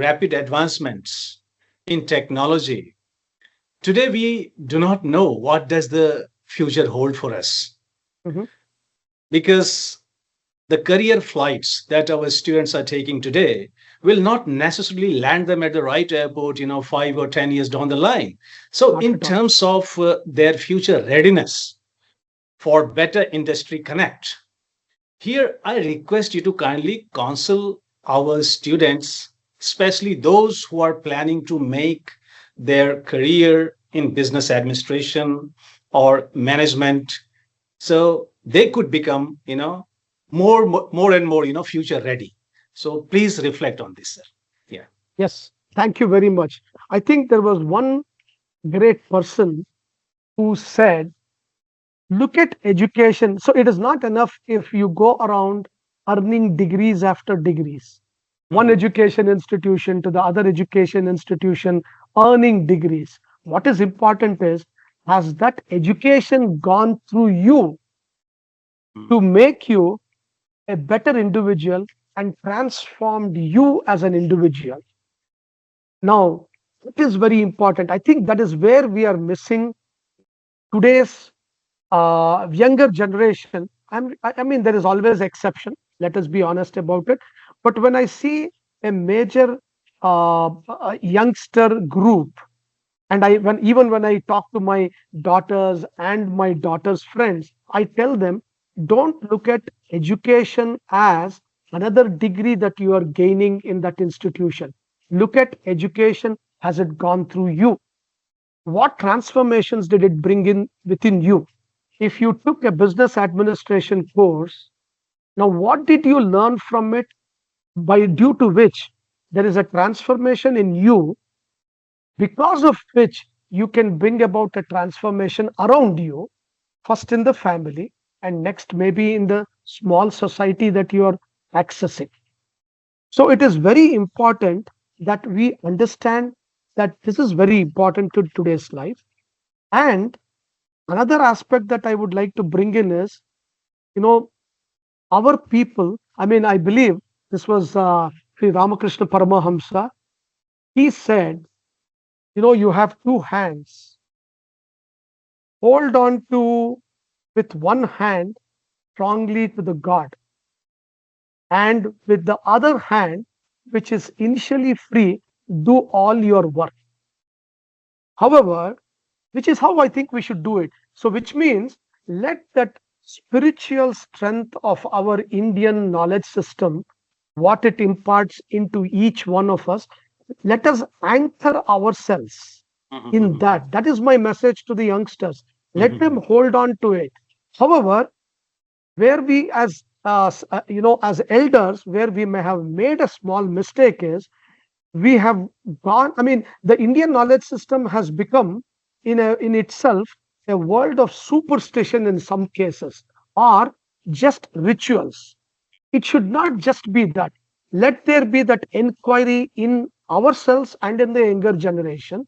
rapid advancements in technology, today we do not know what does the future hold for us, Hmm. because the career flights that our students are taking today will not necessarily land them at the right airport 5 or 10 years down the line. So Not in at all. terms of their future readiness for better industry connect, here I request you to kindly counsel our students, especially those who are planning to make their career in business administration or management, so they could become more and more future ready. So please reflect on this, sir. Yeah. Yes. Thank you very much. I think there was one great person who said, look at education. So it is not enough if you go around earning degrees after degrees, one Mhm. education institution to the other education institution, earning degrees. What is important is, has that education gone through you to make you a better individual and transformed you as an individual? Now, it is very important. I think that is where we are missing today's younger generation. I mean, there is always exception. Let us be honest about it. But when I see a major youngster group, and when I talk to my daughters and my daughters' friends, I tell them, don't look at education as another degree that you are gaining in that institution. Look at education, has it gone through you? What transformations did it bring in within you? If you took a business administration course, now what did you learn from it, by due to which there is a transformation in you, because of which you can bring about a transformation around you, first in the family, and next maybe in the small society that you are accessing. So it is very important that we understand that this is very important to today's life. And another aspect that I would like to bring in is, you know, our people, I mean, I believe this was Sri Ramakrishna Paramahamsa. He said, you have two hands. Hold on to with one hand strongly to the God, and with the other hand, which is initially free, do all your work. However, which is how I think we should do it. So, which means, let that spiritual strength of our Indian knowledge system, what it imparts into each one of us, let us anchor ourselves in Mhm. that. That is my message to the youngsters. Let them Mhm. hold on to it. However, where we as elders, where we may have made a small mistake is, we have gone, I mean, the Indian knowledge system has become in itself a world of superstition in some cases, or just rituals. It should not just be that. Let there be that inquiry in ourselves and in the younger generation,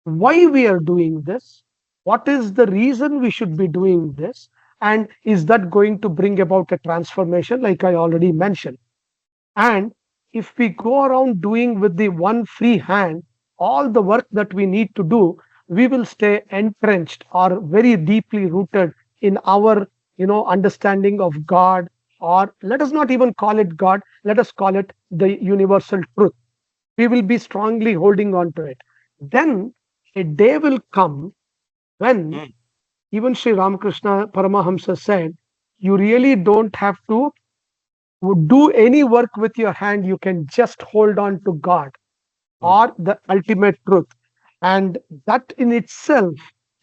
why we are doing this, what is the reason we should be doing this, and is that going to bring about a transformation, like I already mentioned. And if we go around doing with the one free hand all the work that we need to do, we will stay entrenched or very deeply rooted in our understanding of God, or let us not even call it God, let us call it the universal truth. We will be strongly holding on to it. Then a day will come when Mm. even Sri Ramakrishna Paramahamsa said, you really don't have to would do any work with your hand, you can just hold on to God Mhm. or the ultimate truth. And that in itself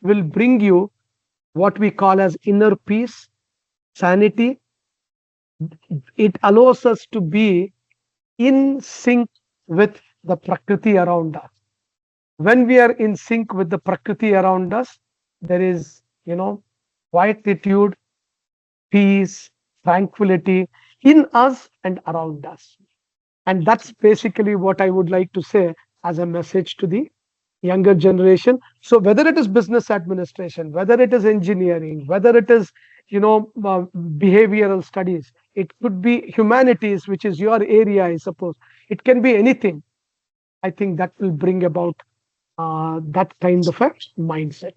will bring you what we call as inner peace, sanity. It allows us to be in sync with the Prakriti around us. When we are in sync with the Prakriti around us, there is, quietude, peace, tranquility in us and around us. And that's basically what I would like to say as a message to the younger generation. So whether it is business administration, whether it is engineering, whether it is, behavioral studies, it could be humanities, which is your area, I suppose. It can be anything. I think that will bring about that kind of a mindset.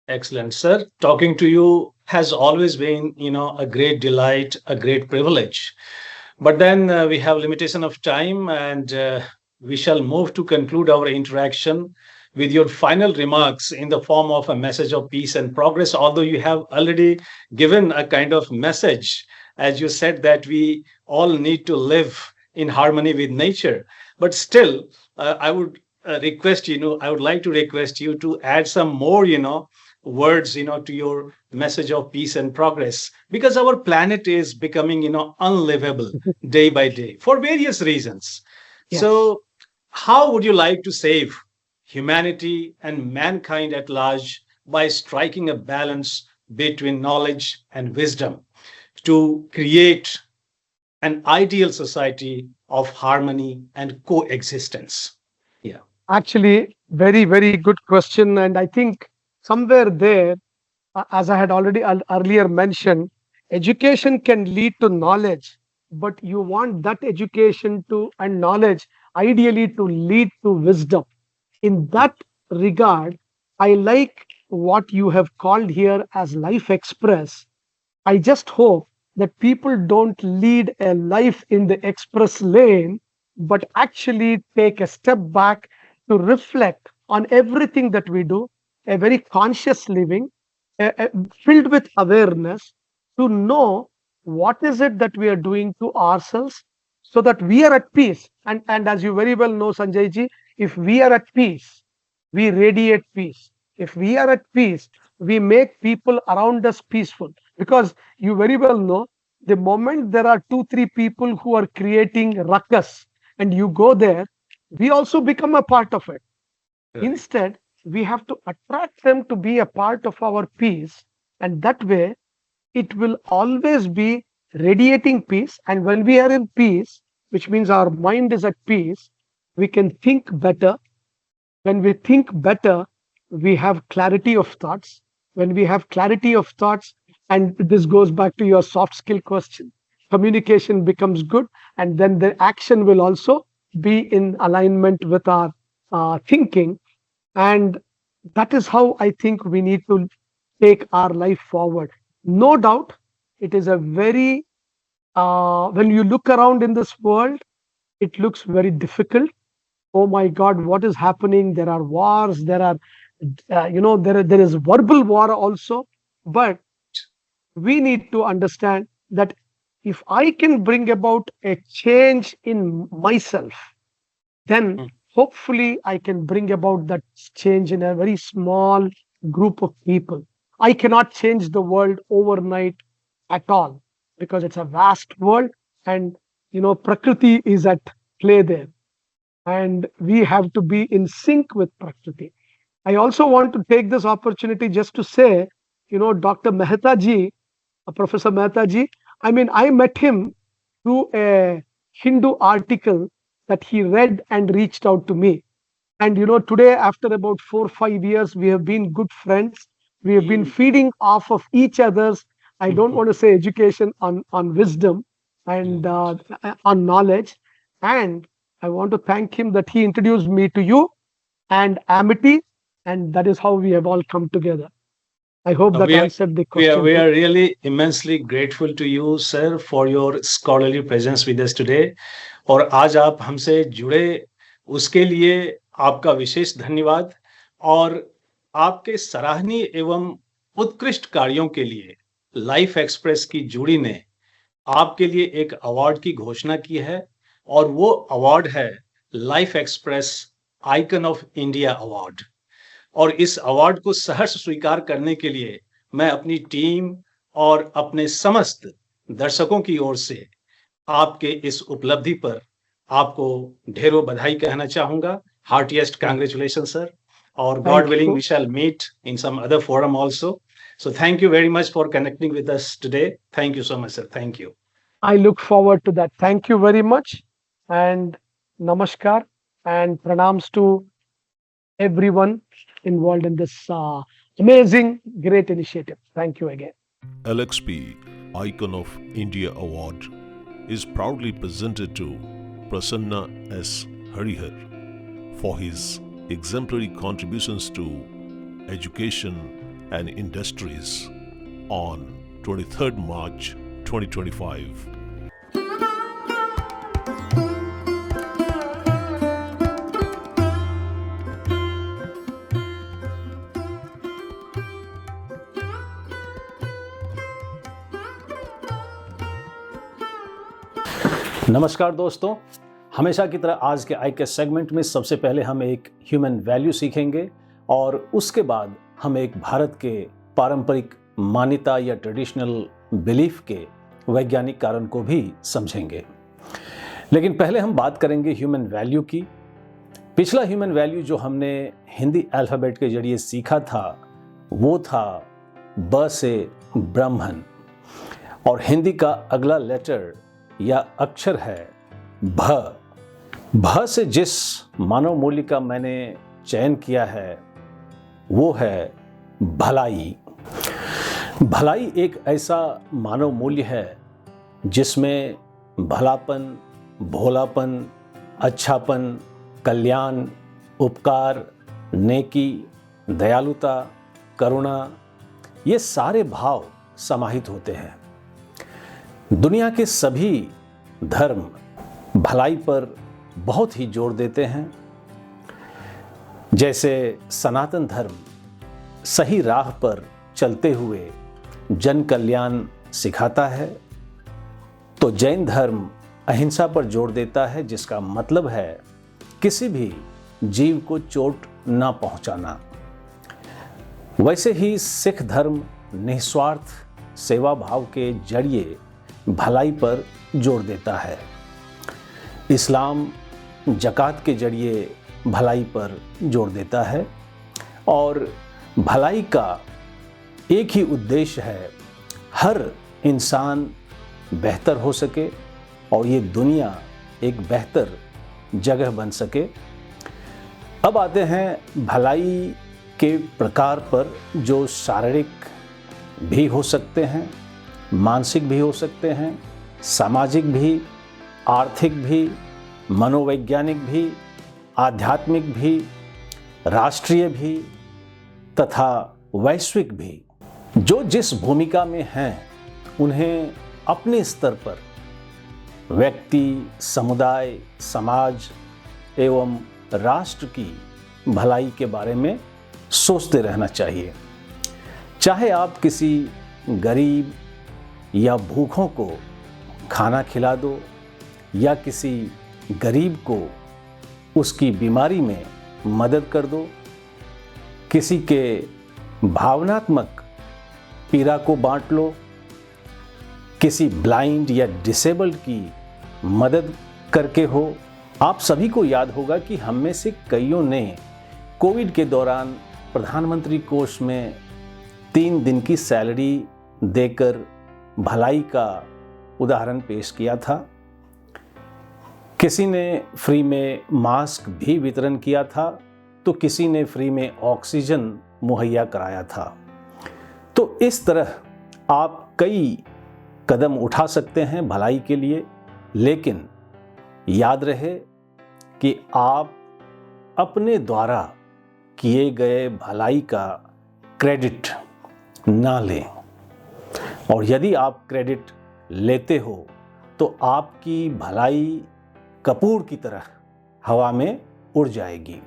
Excellent, sir. Talking to you has always been, a great delight, a great privilege. But then we have limitation of time, and we shall move to conclude our interaction with your final remarks in the form of a message of peace and progress. Although you have already given a kind of message, as you said that we all need to live in harmony with nature, but still, I would request I would like to request you to add some more, words, to your message of peace and progress, because our planet is becoming, unlivable day by day for various reasons. Yes. So how would you like to save humanity and mankind at large by striking a balance between knowledge and wisdom to create an ideal society of harmony and coexistence? Yeah. Actually, very, very good question. And I think somewhere there, as I had already earlier mentioned, education can lead to knowledge, but you want that education to and knowledge ideally to lead to wisdom. In that regard, I like what you have called here as Life Express. I just hope that people don't lead a life in the express lane, but actually take a step back to reflect on everything that we do, a very conscious living, filled with awareness, to know what is it that we are doing to ourselves so that we are at peace. And as you very well know, Sanjay ji, if we are at peace, we radiate peace. If we are at peace, we make people around us peaceful. Because you very well know, the moment there are two, three people who are creating ruckus and you go there, we also become a part of it. Right. Instead, we have to attract them to be a part of our peace. And that way, it will always be radiating peace. And when we are in peace, which means our mind is at peace, we can think better. When we think better, we have clarity of thoughts. When we have clarity of thoughts, and this goes back to your soft skill question, communication becomes good, and then the action will also be in alignment with our thinking. And that is how I think we need to take our life forward. No doubt, it is a very, when you look around in this world, it looks very difficult. Oh my God, what is happening? There are wars, there are, there is verbal war also. But we need to understand that if I can bring about a change in myself, then Mm. hopefully I can bring about that change in a very small group of people. I cannot change the world overnight at all because it's a vast world, and Prakriti is at play there, and we have to be in sync with Prakriti. I also want to take this opportunity just to say, Dr. Mehta ji, Professor Mehta ji, I mean, I met him through a Hindu article that he read and reached out to me. And today, after about 4 or 5 years, we have been good friends. We have been feeding off of each other's, I don't want to say education, on wisdom and on knowledge. And I want to thank him that he introduced me to you and Amity, and that is how we have all come together. I hope that We are, answered the we are question. we are really immensely grateful to you, sir, for your scholarly presence with us today. और आज आप हमसे जुड़े उसके लिए आपका विशेष धन्यवाद, और आपके सराहनीय एवं उत्कृष्ट कार्यों के लिए लाइफ एक्सप्रेस की जुड़ी ने आपके लिए एक अवार्ड की घोषणा की है, और वो अवार्ड है life express icon of India award. और इस अवार्ड को सहर्ष स्वीकार करने के लिए मैं अपनी टीम और अपने समस्त दर्शकों की ओर से आपके इस उपलब्धि पर आपको ढेरों बधाई कहना चाहूंगा. Heartiest congratulations, sir. Or God Thank willing, you. we shall meet in some other forum also. So thank you very much for connecting with us today. Thank you so much, sir. Thank you. I look forward to that. Thank you very much. And namaskar and pranams to everyone involved in this amazing, great initiative. Thank you again. LXP Icon of India Award is proudly presented to Prasanna S. Harihar for his exemplary contributions to education and industries on 23rd March 2025. नमस्कार दोस्तों, हमेशा की तरह आज के IKS segment में सबसे पहले हम एक ह्यूमन वैल्यू सीखेंगे और उसके बाद हम एक भारत के पारंपरिक मान्यता या ट्रेडिशनल बिलीफ के वैज्ञानिक कारण को भी समझेंगे। लेकिन पहले हम बात करेंगे ह्यूमन वैल्यू की। पिछला ह्यूमन वैल्यू जो हमने हिंदी अल्फ़ाबेट के जरिए सीखा था वो था ब से ब्राह्मण, और हिंदी का अगला लेटर या अक्षर है भ। भ से जिस मानव मूल्य का मैंने चयन किया है वो है भलाई। भलाई एक ऐसा मानव मूल्य है जिसमें भलापन, भोलापन, अच्छापन, कल्याण, उपकार, नेकी, दयालुता, करुणा, ये सारे भाव समाहित होते हैं। दुनिया के सभी धर्म भलाई पर बहुत ही जोर देते हैं। जैसे सनातन धर्म सही राह पर चलते हुए जन कल्याण सिखाता है, तो जैन धर्म अहिंसा पर जोर देता है, जिसका मतलब है किसी भी जीव को चोट ना पहुंचाना। वैसे ही सिख धर्म निस्वार्थ सेवा भाव के जरिए भलाई पर जोर देता है। इस्लाम ज़कात के जरिए भलाई पर जोर देता है और भलाई का एक ही उद्देश्य है, हर इंसान बेहतर हो सके और ये दुनिया एक बेहतर जगह बन सके। अब आते हैं भलाई के प्रकार पर, जो शारीरिक भी हो सकते हैं, मानसिक भी हो सकते हैं, सामाजिक भी, आर्थिक भी, मनोवैज्ञानिक भी, आध्यात्मिक भी, राष्ट्रीय भी तथा वैश्विक भी। जो जिस भूमिका में हैं उन्हें अपने स्तर पर व्यक्ति, समुदाय, समाज एवं राष्ट्र की भलाई के बारे में सोचते रहना चाहिए। चाहे आप किसी गरीब या भूखों को खाना खिला दो या किसी गरीब को उसकी बीमारी में मदद कर दो, किसी के भावनात्मक पीड़ा को बांट लो, किसी ब्लाइंड या डिसेबल्ड की मदद करके हो। आप सभी को याद होगा कि हम में से कईयों ने कोविड के दौरान प्रधानमंत्री कोष में 3 दिन की सैलरी देकर भलाई का उदाहरण पेश किया था। किसी ने फ्री में मास्क भी वितरण किया था, तो किसी ने फ्री में ऑक्सीजन मुहैया कराया था। तो इस तरह आप कई कदम उठा सकते हैं भलाई के लिए, लेकिन याद रहे कि आप अपने द्वारा किए गए भलाई का क्रेडिट ना लें, और यदि आप क्रेडिट लेते हो तो आपकी भलाई कपूर की तरह हवा में उड़ जाएगी।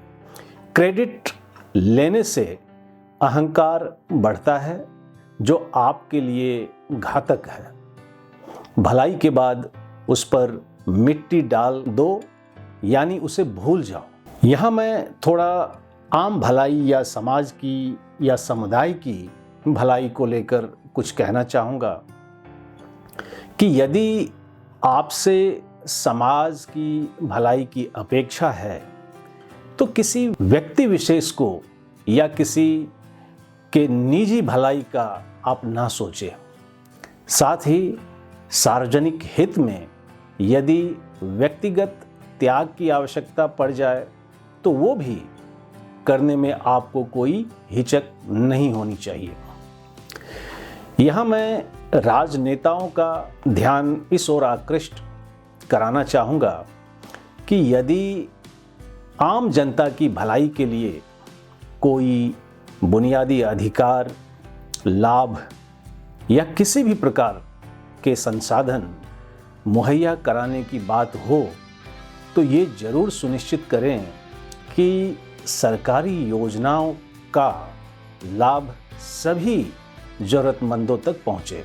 क्रेडिट लेने से अहंकार बढ़ता है, जो आपके लिए घातक है। भलाई के बाद उस पर मिट्टी डाल दो, यानी उसे भूल जाओ। यहाँ मैं थोड़ा आम भलाई या समाज की या समुदाय की भलाई को लेकर कुछ कहना चाहूँगा कि यदि आपसे समाज की भलाई की अपेक्षा है तो किसी व्यक्ति विशेष को या किसी के निजी भलाई का आप ना सोचें। साथ ही सार्वजनिक हित में यदि व्यक्तिगत त्याग की आवश्यकता पड़ जाए तो वो भी करने में आपको कोई हिचक नहीं होनी चाहिए। यहाँ मैं राजनेताओं का ध्यान इस ओर आकृष्ट कराना चाहूँगा कि यदि आम जनता की भलाई के लिए कोई बुनियादी अधिकार, लाभ या किसी भी प्रकार के संसाधन मुहैया कराने की बात हो तो ये जरूर सुनिश्चित करें कि सरकारी योजनाओं का लाभ सभी जरूरतमंदों तक पहुंचे।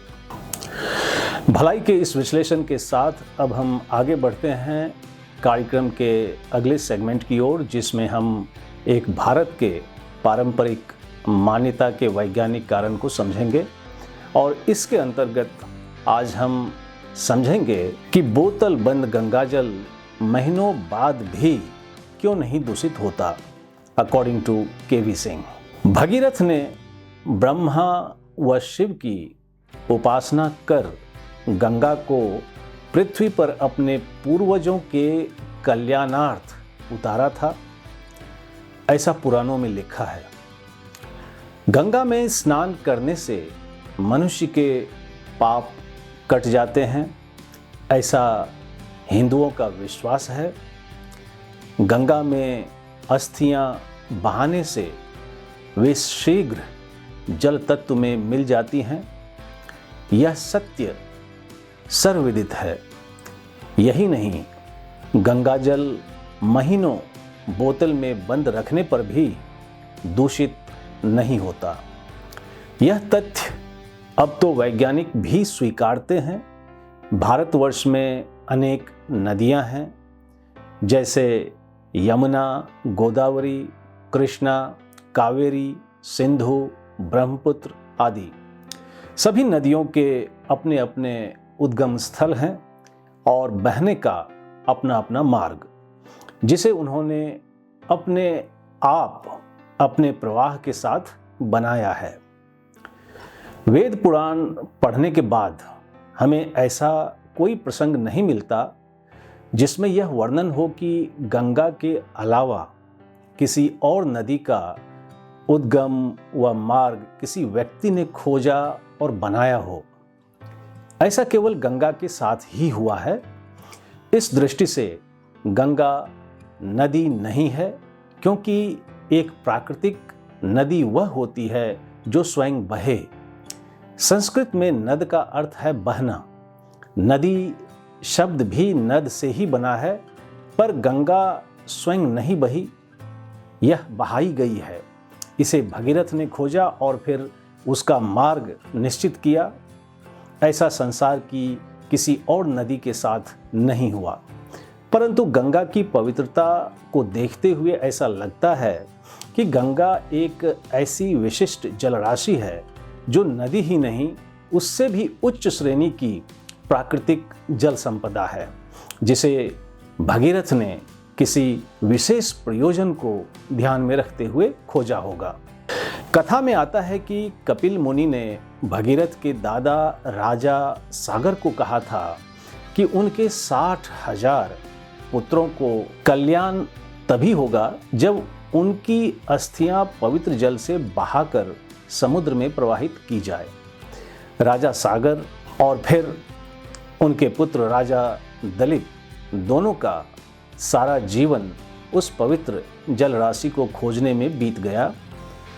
भलाई के इस विश्लेषण के साथ अब हम आगे बढ़ते हैं कार्यक्रम के अगले सेगमेंट की ओर, जिसमें हम एक भारत के पारंपरिक मान्यता के वैज्ञानिक कारण को समझेंगे और इसके अंतर्गत आज हम समझेंगे कि बोतल बंद गंगाजल महीनों बाद भी क्यों नहीं दूषित होता। According to K V. Singh, Bhagirath ने ब्रह्मा व शिव की उपासना कर गंगा को पृथ्वी पर अपने पूर्वजों के कल्याणार्थ उतारा था, ऐसा पुराणों में लिखा है। गंगा में स्नान करने से मनुष्य के पाप कट जाते हैं, ऐसा हिंदुओं का विश्वास है। गंगा में अस्थियां बहाने से वे शीघ्र जल तत्व में मिल जाती हैं, यह सत्य सर्वविदित है। यही नहीं, गंगाजल महीनों बोतल में बंद रखने पर भी दूषित नहीं होता। यह तथ्य अब तो वैज्ञानिक भी स्वीकारते हैं। भारतवर्ष में अनेक नदियां हैं, जैसे यमुना, गोदावरी, कृष्णा, कावेरी, सिंधु, ब्रह्मपुत्र आदि। सभी नदियों के अपने अपने उद्गम स्थल हैं और बहने का अपना अपना मार्ग, जिसे उन्होंने अपने आप अपने प्रवाह के साथ बनाया है। वेद पुराण पढ़ने के बाद हमें ऐसा कोई प्रसंग नहीं मिलता जिसमें यह वर्णन हो कि गंगा के अलावा किसी और नदी का उद्गम व मार्ग किसी व्यक्ति ने खोजा और बनाया हो। ऐसा केवल गंगा के साथ ही हुआ है। इस दृष्टि से गंगा नदी नहीं है, क्योंकि एक प्राकृतिक नदी वह होती है जो स्वयं बहे। संस्कृत में नद का अर्थ है बहना। नदी शब्द भी नद से ही बना है, पर गंगा स्वयं नहीं बही, यह बहाई गई है। इसे भगीरथ ने खोजा और फिर उसका मार्ग निश्चित किया। ऐसा संसार की किसी और नदी के साथ नहीं हुआ। परंतु गंगा की पवित्रता को देखते हुए ऐसा लगता है कि गंगा एक ऐसी विशिष्ट जलराशि है जो नदी ही नहीं, उससे भी उच्च श्रेणी की प्राकृतिक जल संपदा है, जिसे भगीरथ ने किसी विशेष प्रयोजन को ध्यान में रखते हुए खोजा होगा। कथा में आता है कि कपिल मुनि ने भगीरथ के दादा राजा सागर को कहा था कि उनके 60,000 पुत्रों को कल्याण तभी होगा जब उनकी अस्थियां पवित्र जल से बहाकर समुद्र में प्रवाहित की जाए। राजा सागर और फिर उनके पुत्र राजा दलित दोनों का सारा जीवन उस पवित्र जल राशि को खोजने में बीत गया,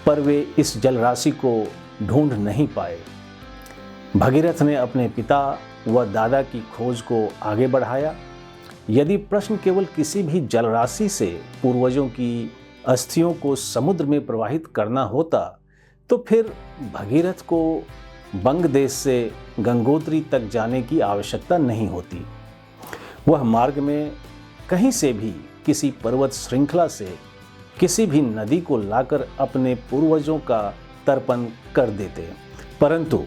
पर वे इस जल राशि को ढूंढ नहीं पाए। भगीरथ ने अपने पिता व दादा की खोज को आगे बढ़ाया। यदि प्रश्न केवल किसी भी जल राशि से पूर्वजों की अस्थियों को समुद्र में प्रवाहित करना होता तो फिर भगीरथ को बंग देश से गंगोत्री तक जाने की आवश्यकता नहीं होती। वह मार्ग में कहीं से भी किसी पर्वत श्रृंखला से किसी भी नदी को लाकर अपने पूर्वजों का तर्पण कर देते। परंतु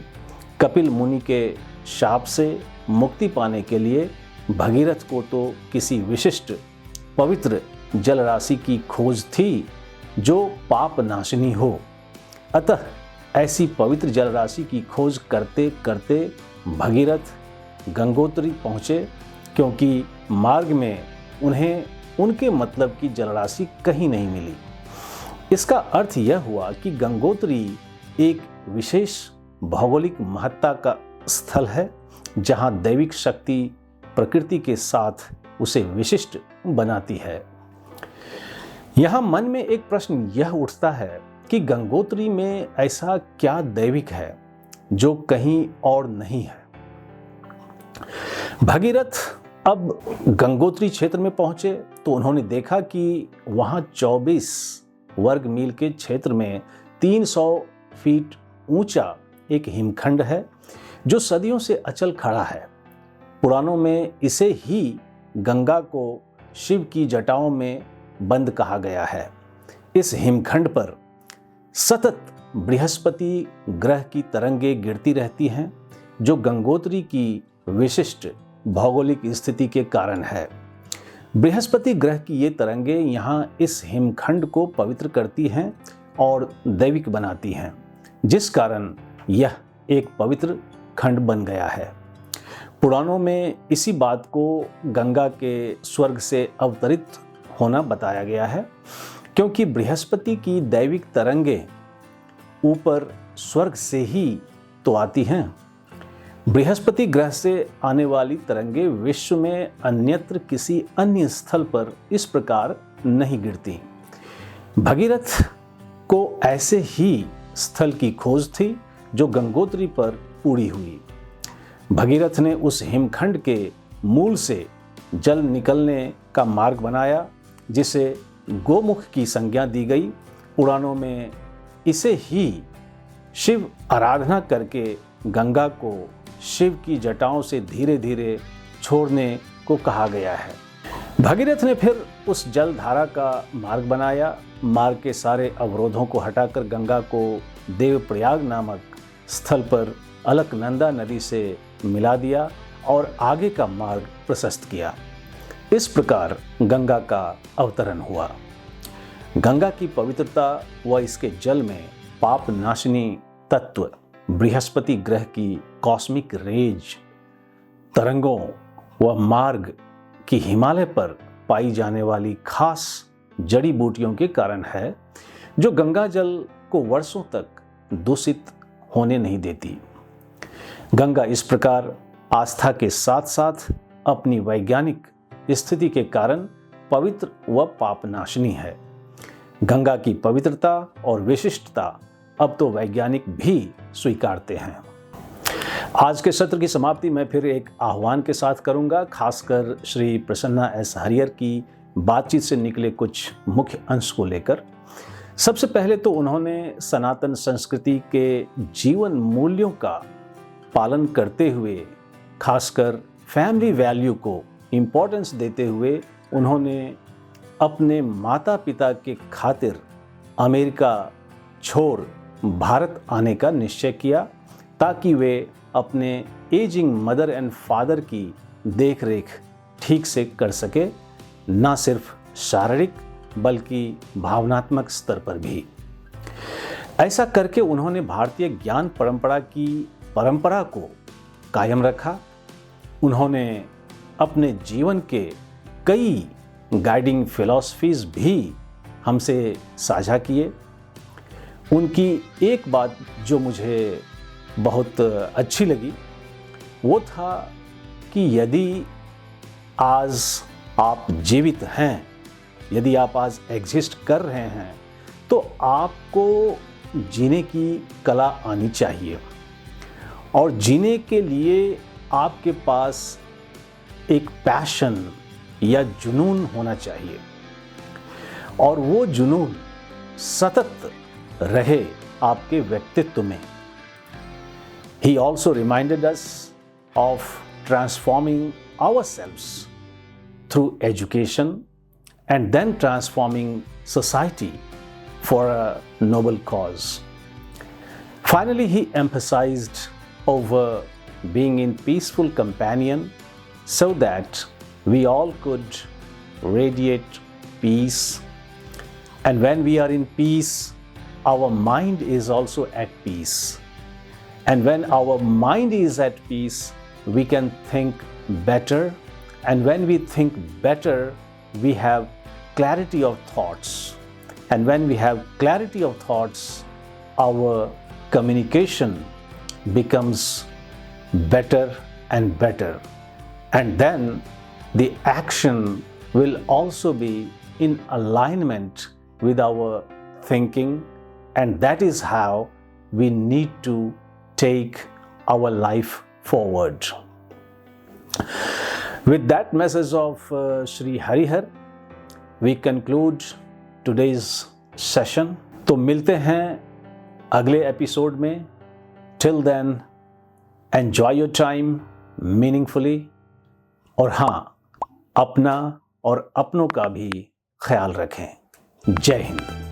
कपिल मुनि के शाप से मुक्ति पाने के लिए भगीरथ को तो किसी विशिष्ट पवित्र जलराशि की खोज थी जो पाप नाशिनी हो। अतः ऐसी पवित्र जलराशि की खोज करते करते भगीरथ गंगोत्री पहुँचे, क्योंकि मार्ग में उन्हें उनके मतलब की जलराशि कहीं नहीं मिली। इसका अर्थ यह हुआ कि गंगोत्री एक विशेष भौगोलिक महत्ता का स्थल है, जहाँ दैविक शक्ति प्रकृति के साथ उसे विशिष्ट बनाती है। यहाँ मन में एक प्रश्न यह उठता है कि गंगोत्री में ऐसा क्या दैविक है जो कहीं और नहीं है। भगीरथ अब गंगोत्री क्षेत्र में पहुंचे तो उन्होंने देखा कि वहां 24 वर्ग मील के क्षेत्र में 300 फीट ऊंचा एक हिमखंड है जो सदियों से अचल खड़ा है। पुराणों में इसे ही गंगा को शिव की जटाओं में बंद कहा गया है। इस हिमखंड पर सतत बृहस्पति ग्रह की तरंगें गिरती रहती हैं, जो गंगोत्री की विशिष्ट भौगोलिक स्थिति के कारण है। बृहस्पति ग्रह की ये तरंगें यहाँ इस हिमखंड को पवित्र करती हैं और दैविक बनाती हैं, जिस कारण यह एक पवित्र खंड बन गया है। पुराणों में इसी बात को गंगा के स्वर्ग से अवतरित होना बताया गया है, क्योंकि बृहस्पति की दैविक तरंगें ऊपर स्वर्ग से ही तो आती हैं। बृहस्पति ग्रह से आने वाली तरंगें विश्व में अन्यत्र किसी अन्य स्थल पर इस प्रकार नहीं गिरती। भगीरथ को ऐसे ही स्थल की खोज थी जो गंगोत्री पर उड़ी हुई। भगीरथ ने उस हिमखंड के मूल से जल निकलने का मार्ग बनाया, जिसे गोमुख की संज्ञा दी गई। पुराणों में इसे ही शिव आराधना करके गंगा को शिव की जटाओं से धीरे धीरे छोड़ने को कहा गया है। भगीरथ ने फिर उस जलधारा का मार्ग बनाया। मार्ग के सारे अवरोधों को हटाकर गंगा को देवप्रयाग नामक स्थल पर अलकनंदा नदी से मिला दिया और आगे का मार्ग प्रशस्त किया। इस प्रकार गंगा का अवतरण हुआ। गंगा की पवित्रता व इसके जल में पाप नाशिनी तत्व बृहस्पति ग्रह की कॉस्मिक रेज तरंगों व मार्ग की हिमालय पर पाई जाने वाली खास जड़ी बूटियों के कारण है, जो गंगा जल को वर्षों तक दूषित होने नहीं देती। गंगा इस प्रकार आस्था के साथ साथ अपनी वैज्ञानिक स्थिति के कारण पवित्र व पापनाशिनी है। गंगा की पवित्रता और विशिष्टता अब तो वैज्ञानिक भी स्वीकारते हैं। आज के सत्र की समाप्ति मैं फिर एक आह्वान के साथ करूंगा, खासकर श्री प्रसन्ना एस हरिहर की बातचीत से निकले कुछ मुख्य अंश को लेकर। सबसे पहले तो उन्होंने सनातन संस्कृति के जीवन मूल्यों का पालन करते हुए, खासकर फैमिली वैल्यू को इम्पोर्टेंस देते हुए, उन्होंने अपने माता पिता के खातिर अमेरिका छोड़ भारत आने का निश्चय किया, ताकि वे अपने एजिंग मदर एंड फादर की देख रेख ठीक से कर सके, न सिर्फ शारीरिक बल्कि भावनात्मक स्तर पर भी। ऐसा करके उन्होंने भारतीय ज्ञान परंपरा की परंपरा को कायम रखा। उन्होंने अपने जीवन के कई गाइडिंग फिलॉसफीज भी हमसे साझा किए। उनकी एक बात जो मुझे बहुत अच्छी लगी वो था कि यदि आज आप जीवित हैं, यदि आप आज एग्जिस्ट कर रहे हैं, तो आपको जीने की कला आनी चाहिए और जीने के लिए आपके पास एक पैशन या जुनून होना चाहिए और वो जुनून सतत रहे आपके व्यक्तित्व में। He also reminded us of transforming ourselves through education and then transforming society for a noble cause. Finally, he emphasized over being in peaceful companion so that we all could radiate peace. And when we are in peace, our mind is also at peace. And when our mind is at peace, we can think better. And when we think better, we have clarity of thoughts. And when we have clarity of thoughts, our communication becomes better and better. And then the action will also be in alignment with our thinking, and that is how we need to take our life forward. With that message of Shri Harihar, we conclude today's session. तो मिलते हैं अगले episode में. Till then, enjoy your time meaningfully. और हाँ, अपना और अपनों का भी ख्याल रखें. जय हिंद.